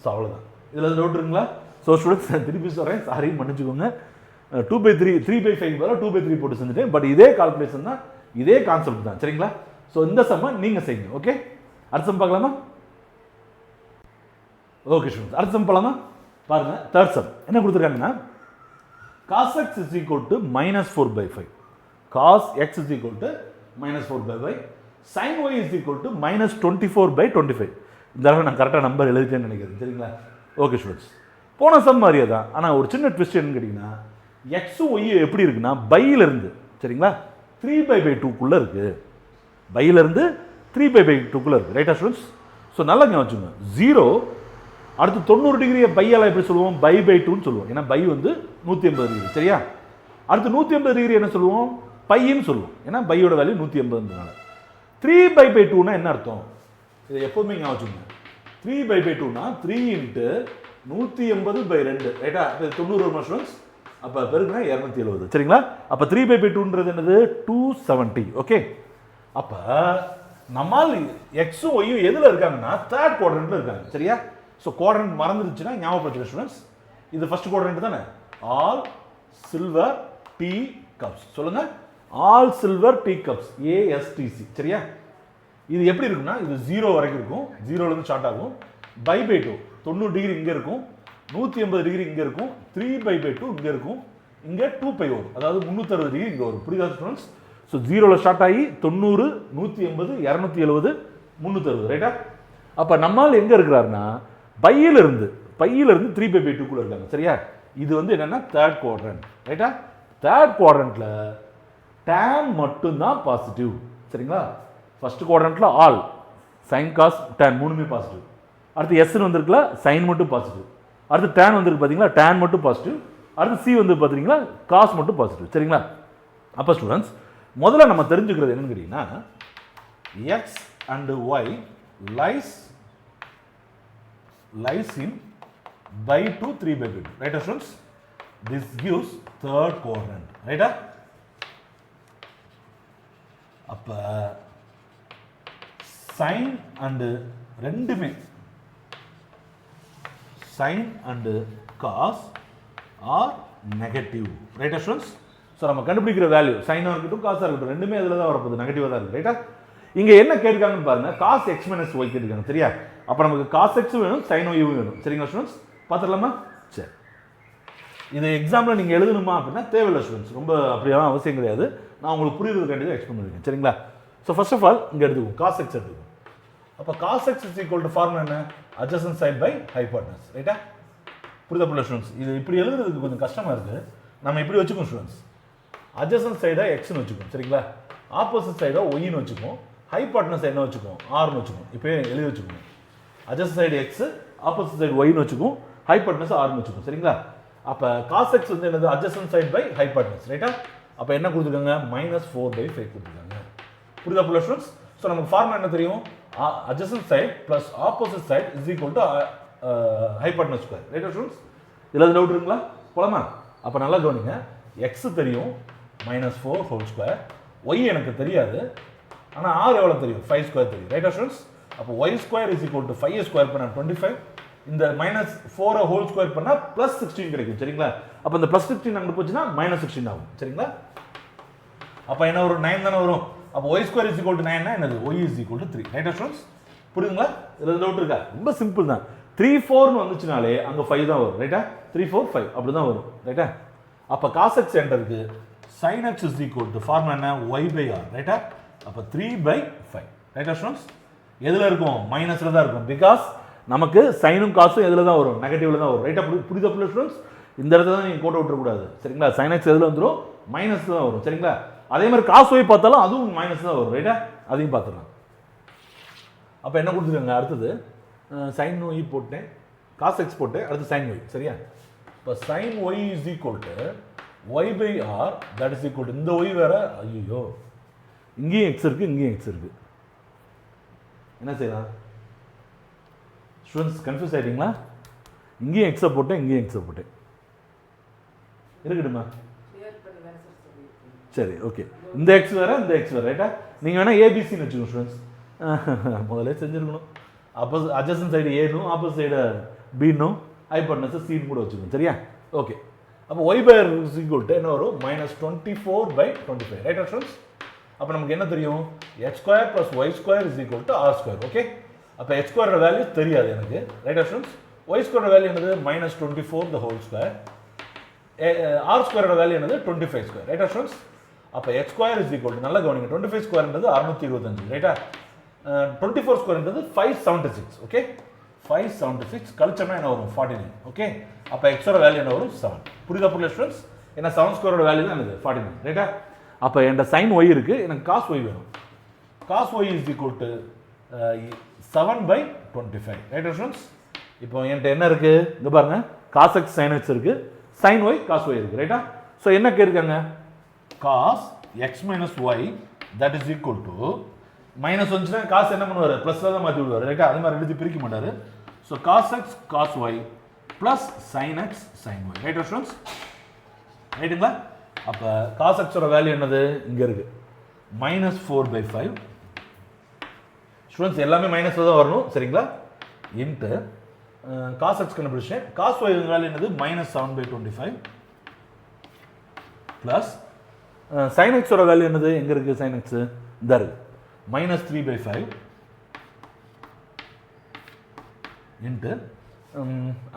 B: ஸோ அவ்வளோதான். இதில் டவுட் இருக்குங்களா? ஸோ ஸ்டூடெண்ட்ஸ் நான் திருப்பி சொல்கிறேன், சாரி மன்னிச்சுக்கோங்க. 2/3 3/5 பதிலாக 2/3 போட்டு செஞ்சுட்டேன். பட் இதே கால்குலேஷன் தான், இதே கான்செப்ட் தான். சரிங்களா? ஸோ இந்த சம்மை நீங்கள் செய்யுங்க. ஓகே, அடுத்த சம் பார்க்கலாமா? ஓகே ஸ்டூடெண்ட்ஸ், அடுத்த சம் பார்க்கலாமா? பாருங்க, தேர்ட் சம் என்ன கொடுத்துருக்காங்கன்னா, cos x is equal to -4/5, cos x is equal to -4/5, sin y is equal to -24/25. இந்த தடவை நான் கரெக்டாக நம்பர் எழுதிட்டேன்னு நினைக்கிறேன். சரிங்களா? ஓகே ஸ்டூடெண்ட்ஸ், போன சம் மாதிரியே தான். ஆனால் ஒரு சின்ன ட்விஸ்ட் என்னன்னு கேட்டிங்கன்னா, எக்ஸும் ஒய்யும் எப்படி இருக்குன்னா, பையிலிருந்து, சரிங்களா, 3/2க்குள்ளே இருக்குது. பையிலிருந்து 3/2க்குள்ளே இருக்குது. ரைட்டா ஸ்டூடெண்ட்ஸ்? ஸோ நல்லா வச்சுங்க. 0 அடுத்து 90 டிகிரியை பையால் எப்படி சொல்லுவோம்? பை/2ன்னு சொல்லுவோம். ஏன்னா பை வந்து 180 டிகிரி. சரியா? அடுத்து 180 டிகிரி என்ன சொல்லுவோம்? பைன்னு சொல்லுவோம். ஏன்னா பையோட வேல்யூ 180னால. 3/2னா என்ன அர்த்தம்? இதை எப்பவுமே ஞாபகம் வச்சுக்கோங்க. 3/2னா 3 × 180/2. ரைட்டா? 90 வருமா ஸ்டூடெண்ட்ஸ்? அப்போ பெருக்குனா 270. சரிங்களா? அப்போ 3/2ன்றது என்னது? 270. ஓகே, அப்போ நம்மால் எக்ஸும் ஒய்யும் எதில் இருக்காங்கன்னா, தேர்ட் குவாட்ரண்ட்ல இருக்காங்க. சரியா? ஸோ குவாட்ரண்ட் மறந்துருச்சுன்னா ஞாபகப்படுத்துங்க ஸ்டூடெண்ட்ஸ். இது ஃபர்ஸ்ட் குவாட்ரண்ட் தானே? All silver tea cups. சொல்லுங்க, all silver tea cups, ASTC. சரியா? இது எப்படி இருக்குன்னா, இது 0 வரைக்கும் இருக்கும், 0லேருந்து ஸ்டார்ட் ஆகும். பை/2 90 டிகிரி இங்கே இருக்கும், 180 டிகிரி இங்கே இருக்கும், 3/2 இங்கே இருக்கும், இங்கே 2π வரும். அதாவது 360 டிகிரி இங்கே வரும். புரியுதா ஸ்டூடெண்ட்ஸ்? ஸோ 0ல் ஸ்டார்ட் ஆகி 90, 180, 270, 360. ரைட்டா? அப்போ நம்மால் எங்கே இருக்கிறாருன்னா, பையிலிருந்து 3/2க்குள்ளே இருக்காங்க. சரியா? இது வந்து என்னன்னா தேர்ட் குவாட்ரண்ட். ரைட்டா? தேர்ட் குவாட்ரண்ட்ல tan மட்டும்தான் பாசிட்டிவ். சரிங்களா? ஃபர்ஸ்ட் குவாட்ரண்ட்ல ஆல் sin cos tan மூணுமே பாசிட்டிவ். அடுத்து எஸ்ன்னு வந்திருக்குல, சைன் மட்டும் பாசிட்டிவ். அடுத்து tan வந்திருக்கு பார்த்தீங்களா, tan மட்டும் பாசிட்டிவ். அடுத்து சி வந்து பார்த்தீங்களா, காஸ் மட்டும் பாசிட்டிவ். சரிங்களா? அப்போ ஸ்டூடெண்ட்ஸ், முதல்ல நம்ம தெரிஞ்சுக்கிறது என்னன்னு கேட்டீங்கன்னா, X and Y lies in by2 3/2. Right students? This gives third quadrant. Right? அப்ப sin and ரெண்டுமே sin and cos are negative. Right students? So நம்ம கண்டுபிடிக்கிற வேல்யூ சைனாக இருக்கட்டும் காசாக இருக்கட்டும் ரெண்டுமே அதில் தான் வரப்போகுது, நெகட்டிவாக தான் இருக்குது. ரைட்டா? இங்கே என்ன கேட்குறாங்கன்னு பாருங்க, காஸ் எக்ஸ் மைனஸ் ஒய் கேட்குறாங்க. சரியா? அப்போ நமக்கு காஸ் எக்ஸும் வேணும், சைன் ஒய்யும் வேணும். சரிங்களா ஸ்டூடெண்ட்ஸ்? பார்த்துடலாமா? சரி, இது எக்ஸாம்பிள் நீங்கள் எழுதணுமா அப்படின்னா தேவையில்லை ஸ்டூடெண்ட்ஸ், ரொம்ப அப்படியெல்லாம் அவசியம் கிடையாது. நான் உங்களுக்கு புரியுறதுக்காண்டி தான் எக்ஸ்பிளைன் பண்ணிருக்கேன். சரிங்களா? ஸோ ஃபர்ஸ்ட் ஆஃப் ஆல் இங்கே எடுத்துக்குவோம், காஸ் எக்ஸ் எடுத்துக்குவோம். அப்போ cos x is equal to formula என்ன? Adjacent side by hypotenuse. ரைட்டா? புரியுதா புள்ள ஸ்டூடெண்ட்ஸ்? இது இப்படி எழுதுறதுக்கு கொஞ்சம் கஷ்டமாக இருக்குது. நம்ம இப்படி வச்சுக்கோம் ஸ்டூடெண்ட்ஸ், அட்ஜசன்ட் சைடாக எக்ஸ்னு வச்சுக்கோம். சரிங்களா? ஆப்போசிட் சைடாக ஒய்னு வச்சுக்கோம், ஹைபாட்னஸ் என்ன வச்சுக்கோம்? ஆர்னு வச்சுக்கோம். இப்போ எழுதி வச்சுக்கோங்க, adjacent side x, opposite side ஒய்னு வச்சுக்கோம், ஹைபாட்னஸ் ஆர்னு வச்சுக்கோம். சரிங்களா? அப்போ காஸ் எக்ஸ் வந்து என்னது? Adjacent side by hypotenuse. ரைட்டா? அப்போ என்ன கொடுத்துருக்காங்க? -4/5 கொடுத்துருக்காங்க. புரியுதா புள்ள ஸ்டூடெண்ட்ஸ்? ஸோ நமக்கு ஃபார்முலா என்ன தெரியும்? Adjacent side plus opposite side is equal to hypotenuse square. ரைட்டா ஸ்டூடெண்ட்ஸ்? இதில் டவுட் இருக்குங்களா? போலாமா? அப்போ நல்லா கவனிங்க, எக்ஸ் தெரியும், -4 ஹோல் ஸ்கொயர், ஒய் எனக்கு தெரியாது, ஆனால் ஆர் எவ்வளோ தெரியும் 5 ஸ்கொயர் தெரியும் ரைட்டா ஸ்டூடெண்ட்ஸ் அப்போ Y square is equal to 5 square பண்ணால் 25 இந்த -4 ஹோல் ஸ்கொயர் பண்ணால் +16 கிடைக்கும் சரிங்களா அப்போ இந்த +16 அங்கே போச்சுன்னா -16 ஆகும் சரிங்களா அப்போ என்ன வரும் 9 தானே வரும் அப்போ Y square is equal to 9 என்னது ஒய் இஸ் ஈக்குவல் டு 3 ரைட்டா ஸ்டூடெண்ட்ஸ் புரியுதுங்களா இதில் டவுட் இருக்கா ரொம்ப சிம்பிள் தான் 3 4னு வந்துச்சுனாலே அங்கே 5 தான் வரும் ரைட்டா 3 4 5 அப்படி தான் வரும் ரைட்டா அப்போ cos x சென்டருக்கு sin x is equal to formula என்ன y/r ரைட்டா அப்போ 3/5 ரைட்டா ஸ்டூடெண்ட்ஸ் எதில் இருக்கும் மைனஸில் தான் இருக்கும் பிகாஸ் நமக்கு சைனும் காசும் எதில் தான் வரும் நெகட்டிவ்ல தான் வரும் ரைட்டா புரியுதா ஸ்டூடெண்ட்ஸ் இந்த இடத்துல தான் நீங்கள் கோட்டை விட்டுறக்கூடாது சரிங்களா sin x எதில் வந்துடும் மைனஸ் தான் வரும் சரிங்களா அதே மாதிரி காசு போய் பார்த்தாலும் அதுவும் மைனஸ் தான் வரும் ரைட்டா அதையும் பார்த்துக்கலாம் அப்போ என்ன கொடுத்துருக்காங்க அடுத்தது sin y போட்டேன் cos x போட்டேன் அடுத்து sin y சரியா இப்போ sin y is equal to y/r that is equal to இந்த y வேற ஐயோ இங்கேயும் x இருக்கு இங்கேயும் x இருக்கு என்ன செய்யலாம் ஸ்டூடெண்ட்ஸ் கன்ஃபியூஸ் ஆகிட்டீங்களா இங்கேயும் எக்ஸை போட்டேன் இங்கேயும் எக்ஸை போட்டேன் இருக்கட்டுமா சரி ஓகே இந்த எக்ஸ் வேறு இந்த எக்ஸ் வேறு ரைட்டா நீங்கள் வேணால் ஏபிசின்னு வச்சுக்கோங்க ஸ்டூடெண்ட்ஸ் முதல்ல செஞ்சுருக்கணும் அட்ஜசன் சைடு ஏனும் ஆப்போசிட் சைடு பின்னும் ஹைபர்னஸ் சீன் கூட வச்சுக்கணும் சரியா ஓகே அப்போ y/r ஈக்குவல் என்ன வரும் -24/25 ரைட்டா ஸ்டூடெண்ட்ஸ் அப்போ நமக்கு என்ன தெரியும் x² + y² = r². ஓகே அப்போ x² வேல்யூ தெரியாது எனக்கு ரைட் ஸ்டூடெண்ட்ஸ் y² வேல்யூ என்னது -24 the whole square r² value என்னது 25² ரைட் ஸ்டூடெண்ட்ஸ் அப்போ x² நல்லா கவனிங்க 25² என்றது 625 ரைட்டா 24² என்றது 576 ஓகே 576 கழிச்சோம்னா என்ன வரும் 49 ஓகே அப்போ x வேல்யூ என்ன வரும் 7 புரியுதா ஸ்டூடெண்ட்ஸ் ஏன்னா 7² வேல்யூ தான் என்னது 49 ரைட்டா அப்போ என்கிட்ட sin y இருக்கு எனக்கு cos y வேணும் cos y is equal to 7/25 right students இப்போ என்கிட்ட என்ன இருக்கு இங்க பாருங்க cos x sin x இருக்கு sin y cos y இருக்கு ரைட்டா ஸோ என்ன கேட்குறாங்க cos x minus y that is equal to minus வந்துச்சுன்னா cos என்ன பண்ணுவார் ப்ளஸ்ல தான் மாற்றி விடுவார் ரைட்டா அதே மாதிரி எழுதி பிரிக்க மாட்டாரு so cos x cos y plus sin x sin y right students ரைட்டுங்களா அப்போ cos x ஓட வேல்யூ என்னது இங்கே இருக்கு -4/5 ஸ்டூடெண்ட்ஸ் எல்லாமே மைனஸில் தான் வரணும் சரிங்களா இன்ட்டு cos x கண்டுபிடிச்சேன் cos y வேல்யூ என்னது -7/25 ப்ளஸ் sin x ஓட வேல்யூ என்னது எங்கே இருக்குது sin x இந்த இருக்கு -3/5 இன்ட்டு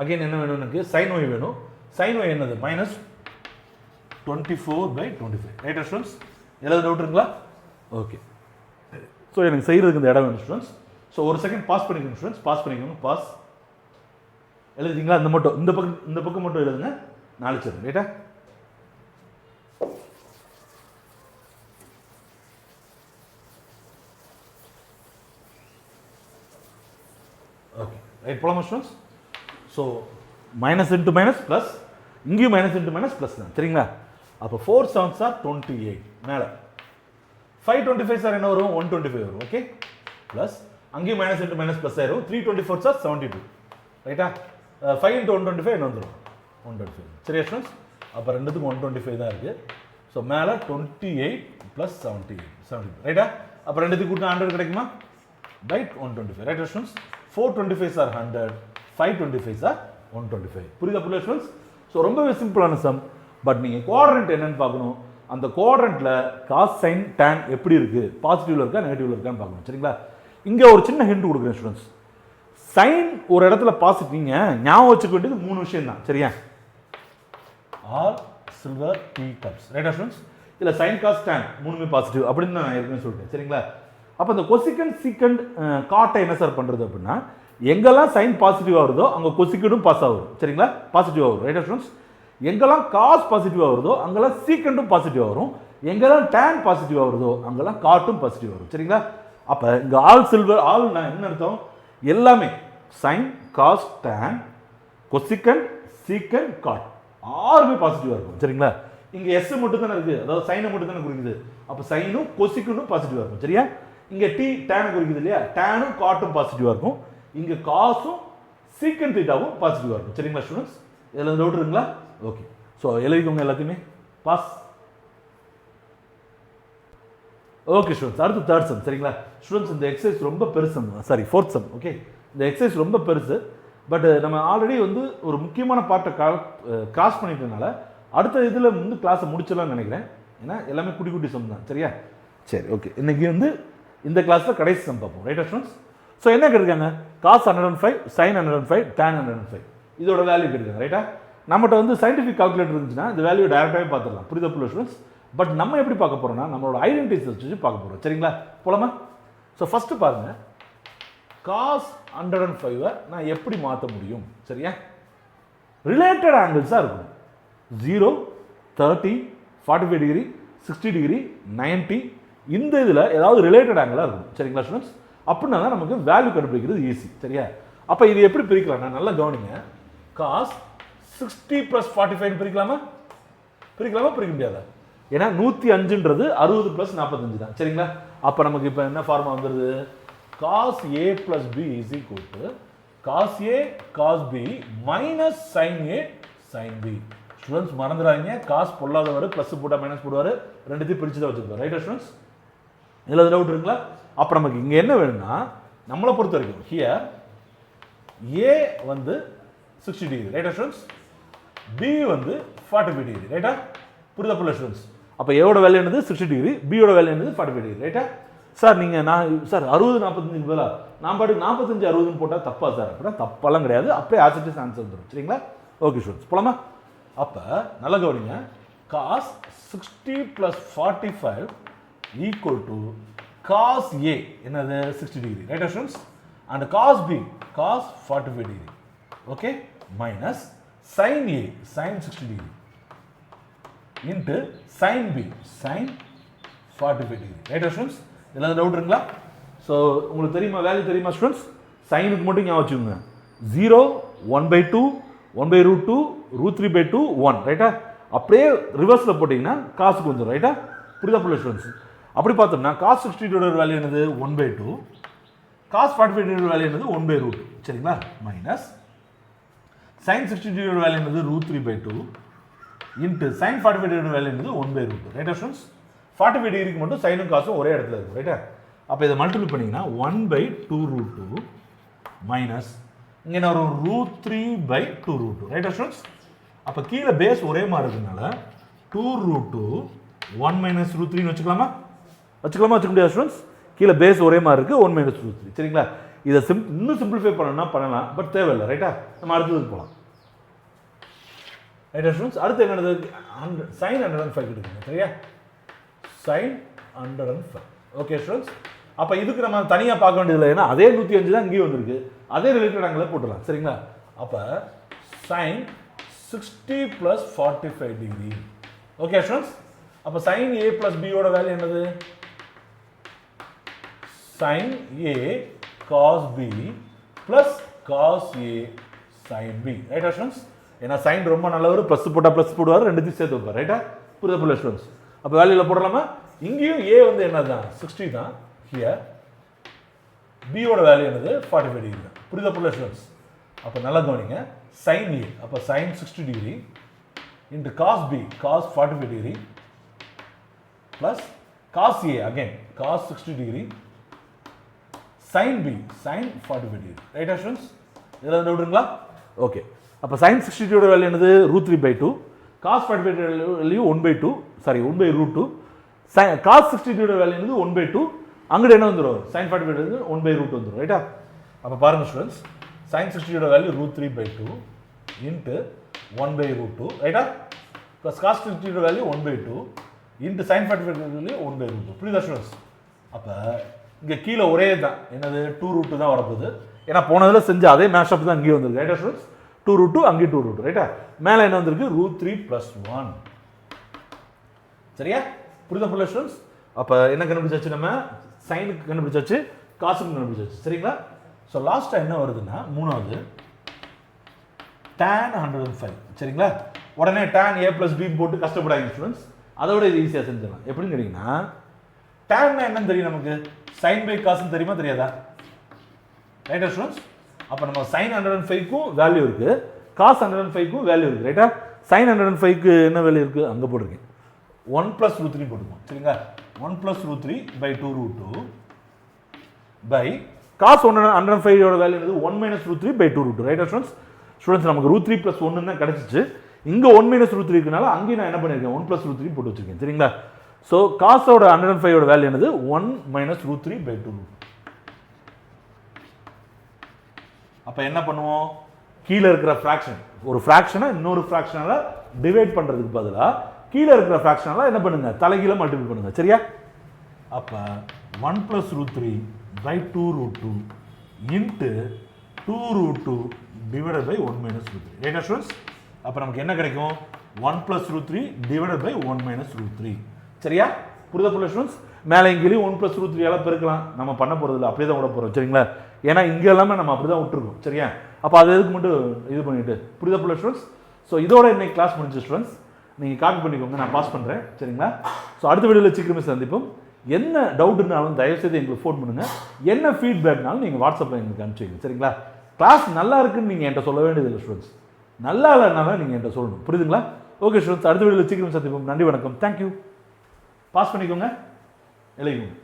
B: அகைன் என்ன வேணும் எனக்கு sin y வேணும் sin y என்னது -24/25 ரைட் ஸ்டூடெண்ட்ஸ் ஏதாவது டவுட் இருக்குங்களா ஓகே ஸோ எனக்கு செய்கிறதுக்கு இந்த இடம் வேணும் ஸ்டூடெண்ட்ஸ் ஸோ ஒரு செகண்ட் பாஸ் பண்ணிக்கணும் ஸ்டூடெண்ட்ஸ் பாஸ் பண்ணிக்கணும் பாஸ் எழுதிங்களா இந்த பக்கம் மட்டும் எழுதுங்க 4 சரி ரைட்டா ஓகே ரைட் போலாமா students so minus into minus plus இங்கேயும் மைனஸ் இன்ட்டு மைனஸ் ப்ளஸ் தான் சரிங்களா அப்போ 4 7s are 28 மேலே 525 சார் என்ன வரும் 125 வரும் ஓகே ப்ளஸ் அங்கேயும் மைனஸ் இன்ட்டு மைனஸ் ப்ளஸ் ஆயிரும் 324 சார் 72 ரைட்டா 5 × 125 என்ன வந்துடும் 125 சரியா ஸ்டூடெண்ட்ஸ் அப்போ ரெண்டுத்துக்கும் 125 தான் இருக்குது ஸோ மேலே 28 + 78 ரைட்டா அப்போ ரெண்டுத்துக்கு கூட்டினா 100 கிடைக்குமா byte 125 right students 425 sir 100 525 sir 125 புரியுதா ஸ்டூடெண்ட்ஸ் ஸோ ரொம்பவே சிம்பிளான சம் பட் நீங்கள் குவாட்ரண்ட் என்னன்னு பார்க்கணும் அந்த குவாட்ரண்ட்டில் காஸ் சைன் டேன் எப்படி இருக்குது பாசிட்டிவ்ல இருக்கா நெகட்டிவ்ல இருக்கான்னு பார்க்கணும் சரிங்களா இங்கே ஒரு சின்ன ஹிண்ட் கொடுக்குறேன் ஸ்டூடெண்ட்ஸ் சைன் ஒரு இடத்துல பாசிட்டிவ் ஞாபகம் வச்சுக்க வேண்டியது 3 விஷயம் தான் சரியா ஆர் சில்வர் டீ கப்ஸ் ரைட்டா ஸ்டூடெண்ட்ஸ் இல்லை சைன் காஸ் டேன் 3மே பாசிட்டிவ் அப்படின்னு நான் ஏற்கனவே சொல்லிட்டேன் சரிங்களா அப்போ இந்த கொசிகண்ட் சீக்கண்ட் காட்டை என்ன சார் பண்ணுறது அப்படின்னா எங்கெல்லாம் சைன் பாசிட்டிவாக வருதோ அங்கே கொசிக்கண்டும் பாஸ் ஆகும் சரிங்களா பாசிட்டிவாக வரும் ரைட்டா ஸ்டூடெண்ட்ஸ் எங்கெல்லாம் காஸ் பாசிட்டிவாக வருதோ அங்கெல்லாம் சீக்கண்டும் பாசிட்டிவாக வரும் எங்கெல்லாம் டேன் பாசிட்டிவாக வருதோ அங்கெல்லாம் காட்டும் பாசிட்டிவ் வரும் சரிங்களா அப்போ இங்கே ஆல் சில்வர் ஆல்னா என்ன அர்த்தம் எல்லாமே sine cos tan cosecant secant cot 6மே பாசிட்டிவாக இருக்கும் சரிங்களா இங்கே எஸ் மட்டும் தானே இருக்குது அதாவது சைனை மட்டும் தானே குறிக்குது அப்போ சைனும் கொசிக்கண்டும் பாசிட்டிவாக இருக்கும் சரியா இங்கே டி டேனை குறிக்குது இல்லையா டேனும் காட்டும் பாசிட்டிவாக இருக்கும் இங்கே காசும் சீக்கண்ட் தீட்டாவும் பாசிட்டிவாக இருக்கும் சரிங்களா ஸ்டூடெண்ட்ஸ் இதில் டவுட் இருக்குங்களா ஓகே ஸோ எழுதிக்கோங்க எல்லாத்தையுமே பாஸ் ஓகே ஸ்டூடெண்ட்ஸ், அடுத்து தேர்ட் சம். சரிங்களா ஸ்டூடெண்ட்ஸ், இந்த எக்ஸசைஸ் ரொம்ப பெருசு, சாரி ஃபோர்த் சம். ஓகே, இந்த எக்ஸசைஸ் ரொம்ப பெருசு. பட் நம்ம ஆல்ரெடி வந்து ஒரு முக்கியமான பார்ட்டை கிராஸ் பண்ணிட்டனால அடுத்த இதில் வந்து கிளாஸை முடிச்சிடலாம்னு நினைக்கிறேன். ஏன்னா எல்லாமே குட்டி குட்டி சம் தான். சரியா? சரி, ஓகே. இன்னைக்கு வந்து இந்த கிளாஸில் கடைசி சம் பார்ப்போம். ரைட்டா ஸ்டூடெண்ட்ஸ்? ஸோ என்ன கேட்டிருக்காங்க? cos 105, sin 105, tan 105 இதோட வேல்யூ கேட்டிருக்காங்க. ரைட்டா? நம்மகிட்ட வந்து சயின்டிஃபிக் கால்குலேட்டர் இருந்துச்சுன்னா இந்த வேல்யூ டேரெக்டாகவே பார்த்துடலாம். புரியுதா புள்ள ஸ்டூடெண்ட்ஸ்? பட் நம்ம எப்படி பார்க்க போகிறோம்னா நம்மளோட ஐடென்டிட்டிஸ் வச்சு பார்க்க போகிறோம். சரிங்களா? போலாமா? ஸோ ஃபஸ்ட்டு பாருங்க, cos 105 நான் எப்படி மாற்ற முடியும்? சரியா? ரிலேட்டட் ஆங்கிள்ஸாக இருக்கும். 0, 30, 45 டிகிரி, 60 டிகிரி, 90 இந்த இதில் ஏதாவது ரிலேட்டட் ஆங்கிளாக இருக்கும். சரிங்களா ஸ்டூடெண்ட்ஸ்? அப்படின்னா தான் நமக்கு வேல்யூ கண்டுபிடிக்கிறது ஈஸி. சரியா? அப்போ இது எப்படி பிரிக்கலாம்னா நல்லா கவனிங்க. cos 60 + 45 பிரிக்கலாமா? பிரிக்க முடியாதா? ஏன்னா 105ன்றது 60 + 45 தான். சரிங்களா? அப்போ நமக்கு இப்போ என்ன ஃபார்மா வந்துடுது? cos A + B = cos A cos B minus sin A sin B. Students மறந்துடாதீங்க, காஸ் பொல்லாதவர் ப்ளஸ் போட்டால் மைனஸ் போடுவார், ரெண்டுத்தையும் பிரித்து தான் வச்சுருப்பார். ரைட்டா ஸ்டூடெண்ட்ஸ்? இதில் டவுட் இருக்குங்களா? அப்போ நமக்கு இங்கே என்ன வேணும்னா நம்மளை பொறுத்த வரைக்கும் ஹியர் ஏ வந்து 60 டிகிரி. ரைட்டா ஸ்டூடெண்ட்ஸ்? பி வந்து 45 டிகிரி. ரைட்டா? புரியுதா புள்ள ஸ்டூடெண்ட்ஸ்? அப்போ ஏவோட வேல்யூ என்னது? 60 டிகிரி, பியோட வேல்யூ என்னது? 45 டிகிரி. ரைட்டா? சார் நீங்கள் சார் 60 45 பதிலாக நான் பாட்டு 45 60ன்னு போட்டால் தப்பா சார்? அப்படின்னா தப்பெல்லாம் கிடையாது, அப்படியே ஆசிட்டிஸ் ஆன்சர் வந்துடும். சரிங்களா? ஓகே ஸ்டூடெண்ட்ஸ், போலாமா? அப்போ நல்லா கவனிங்க, cos 60 + 45 = cos A என்னது? 60 டிகிரி. ரைட்டா students? And cos B cos 45 degree. Okay, minus sin A sin 60 degree into sin B sin 45 degree. ரைட்டா ஸ்டூடெண்ட்ஸ்? இதில் டவுட் இருக்குங்களா? ஸோ உங்களுக்கு தெரியுமா வேல்யூ தெரியுமா ஸ்டூடெண்ட்ஸ்? சைனுக்கு மட்டும் ஞாபகம் வச்சுக்கோங்க. 0, 1/2, 1/√2, √3/2, 1. ரைட்டா? அப்படியே ரிவர்ஸில் போட்டிங்கன்னா காசுக்கு வந்துடும். ரைட்டா? புரியுதா புள்ள ஸ்டூடெண்ட்ஸ்? அப்படி பார்த்தோம்னா cos 60 வேல்யூ என்னது? 1/2. cos 45 வேல்யூ என்னது? 1/√2. சரிங்களா? மைனஸ் sin 60 வேல்யூ என்னது? √3/2 இன்ட்டு sin 45 வேல்யூ என்னது? 1/√2. ரைட்டா ஸ்டூடெண்ட்ஸ்? 45 டிகிரிக்கு மட்டும் சைனும் காசும் ஒரே இடத்துல இருக்கும். ரைட்டா? அப்போ இதை மல்டிபிள் பண்ணிங்கன்னா 1/2√2 மைனஸ் இங்கே என்ன வரும்? √3/2√2. ரைட்டா ஸ்டூடெண்ட்ஸ்? அப்போ கீழே பேஸ் ஒரே மாதிரி இருக்கிறதுனால 2√2 1 - √3ன்னு வச்சுக்கலாமா? வச்சுக்க முடியாது ஸ்டூடெண்ட்ஸ்? கீழே பேஸ் ஒரே மாதிரி இருக்குது, 1 - √3. சரிங்களா? இதை இன்னும் சிம்பிளிஃபை பண்ணலாம், பட் தேவையில்லை. ரைட்டா? நம்ம அடுத்ததுக்கு போகலாம். ரைட்டா ஸ்டூடெண்ட்ஸ்? அடுத்து என்னது? sin 105 இருக்குங்க. சரியா? sin 105. Okay students? அப்போ இதுக்கு நம்ம தனியாக பார்க்க வேண்டியதில்லை, ஏன்னா அதே 105 தான் இங்கேயும் வந்திருக்கு, அதே ரிலேட்டட் ஆங்கிளில் போட்டுடலாம். சரிங்களா? அப்போ sin 60 + 45 டிகிரி. Okay students? அப்போ sin A + B யோட வேல்யூ என்னது? sin A cos B + cos A sin B. ரைட்டா ஸ்டூடெண்ட்ஸ்? ஏன்னா sin ரொம்ப நல்லவர், ப்ளஸ் போட்டால் ப்ளஸ் போடுவார், ரெண்டுத்தையும் சேர்த்து வைப்பார். ரைட்டா? புரியுதா புள்ள ஸ்டூடெண்ட்ஸ்? அப்போ வேல்யூவில் போடலாமா? இங்கேயும் A வந்து என்னது? 60 தான். ஹியர் B யோட வேல்யூ என்னது? 45 டிகிரி தான். புரியுதா புள்ள ஸ்டூடெண்ட்ஸ்? அப்போ நல்லா கவனிங்க, sin A அப்போ sin 60 degree into cos B cos 45 degree plus cos A again cos 60 degree sin B sin 45 degree. ரைட்டா ஸ்டூடெண்ட்ஸ்? இதில் டவுட்டுங்களா? ஓகே. அப்போ sin 60 டிகிரியோட வேல்யூ என்னது? √3/2, cos 45 வேல்யூ 1/2, சாரி 1/√2, cos 60 டிகிரியோட வேல்யூ என்னது? 1/2, அங்கிட்ட என்ன வந்துடும்? sin 45 வந்து 1/√2 வந்துடும். ரைட்டா? அப்போ பாருங்க ஸ்டூடெண்ட்ஸ், sin 60 வேல்யூ √3/2 இன்ட்டு 1/√2. ரைட்டா? Plus cos 60 value 1/2 into sin 45 value 1/√2. புரியுதா ஸ்டூடெண்ட்ஸ்? அப்போ இங்கே கீழே ஒரே தான் என்னது? 2√2 தான் வரப்போகுது, ஏன்னா போனதில் செஞ்ச அதே மேஷப் தான் இங்கே வந்திருக்கு. ரைட்டா ஸ்டூடெண்ட்ஸ்? 2√2 அங்கேயும் 2√2. ரைட்டா? மேலே என்ன வந்திருக்கு? √3 + 1. சரியா? புரியுதா புள்ள ஸ்டூடெண்ட்ஸ்? அப்போ என்ன கண்டுபிடிச்சாச்சு? நம்ம சைனுக்கு கண்டுபிடிச்சாச்சு, காசுக்கு கண்டுபிடிச்சாச்சு. சரிங்களா? ஸோ லாஸ்ட்டாக என்ன வருதுன்னா மூணாவது tan 105. சரிங்களா? உடனே tan A + B போட்டு கஷ்டப்படாதீங்க ஸ்டூடெண்ட்ஸ், அதோட இது ஈஸியாக செஞ்சிடலாம். எப்படின்னு கேட்டிங்கன்னா tan என்னன்னு தெரியும் நமக்கு? sin by cos தெரியுமா தெரியாதா? ரைட்டா ஸ்டூடெண்ட்ஸ்? அப்போ நம்ம sin 105க்கும் வேல்யூ இருக்குது, cos 105க்கும் வேல்யூ இருக்குது. ரைட்டா? sin 105க்கு என்ன வேல்யூ இருக்குது? அங்கே போட்டிருக்கேன், 1 + √3 போட்டுக்கோம். சரிங்களா? 1 plus root 3 by 2 root 2 by cos 105 ஓட வேல்யூ என்னது 1 minus root 3 by 2 root 2 right students students நமக்கு root 3 plus 1 தான் கிடைச்சிச்சு இங்க 1 minus root 3 இருக்கனால அங்கே நான் என்ன பண்ணிருக்கேன் 1 plus root 3 போட்டு வச்சிருக்கேன் சரிங்களா சோ cos ஓட 105 ஓட வேல்யூ என்னது 1 minus root 3 by 2 root 2 அப்ப என்ன பண்ணுவோம் கீழ இருக்கிற fraction ஒரு fraction-ஐ இன்னொரு fraction-ஆல டிவைட் பண்றதுக்கு பதிலா கீழ இருக்கிற fraction-ஆல என்ன பண்ணுங்க தலைகீழ மல்டிப்ளை பண்ணுங்க சரியா அப்ப 1 plus root 3 by 2 root 2 into 2 root 2 divided by 1 minus root 3 right students அப்ப நமக்கு என்ன கிடைக்கும் 1 plus root 3 divided by 1 minus root 3 சரியா புரியுதா புள்ள ஸ்டூடண்ட்ஸ் மேலே இங்கேயும் 1 plus root 3 ஆல பெருக்கலாம் நம்ம பண்ண போறது இல்ல அப்படியே தான் விட போறோம் சரிங்களா ஏன்னா இங்க எல்லாமே நம்ம அப்படி தான் விட்டுருக்கோம் சரியா அப்ப அது எதுக்கு மட்டும் இது பண்ணிட்டு புரியுதா புள்ள ஸ்டூடண்ட்ஸ் சோ இதோட இன்னைக்கு கிளாஸ் முடிஞ்சு ஸ்டூடண்ட்ஸ் நீங்க காப்பி பண்ணிக்கோங்க நான் பாஸ் பண்றேன் சரிங்களா சோ அடுத்த வீடியோல சீக்கிரமே சந்திப்போம் என்ன டவுட்னாலும் தயவு செய்து எங்களுக்கு ஃபோன் பண்ணுங்க என்ன ஃபீட்பேக்னாலும் நீங்க வாட்ஸ்அப்ல எங்களுக்கு அனுப்பிச்சிங்க சரிங்களா கிளாஸ் நல்லா இருக்குன்னு நீங்க என்கிட்ட சொல்ல வேண்டியதில்லை ஸ்டூடண்ட்ஸ் நல்லா இல்லைனாலும் நீங்க என்கிட்ட சொல்லணும் புரியுதுங்களா ஓகே ஸ்டூடண்ட்ஸ் அடுத்த வீடியோல சீக்கிரம் சந்திப்போம் நன்றி வணக்கம் தேங்க்யூ பாஸ் பண்ணிக்கோங்க எழுதிக்கோங்க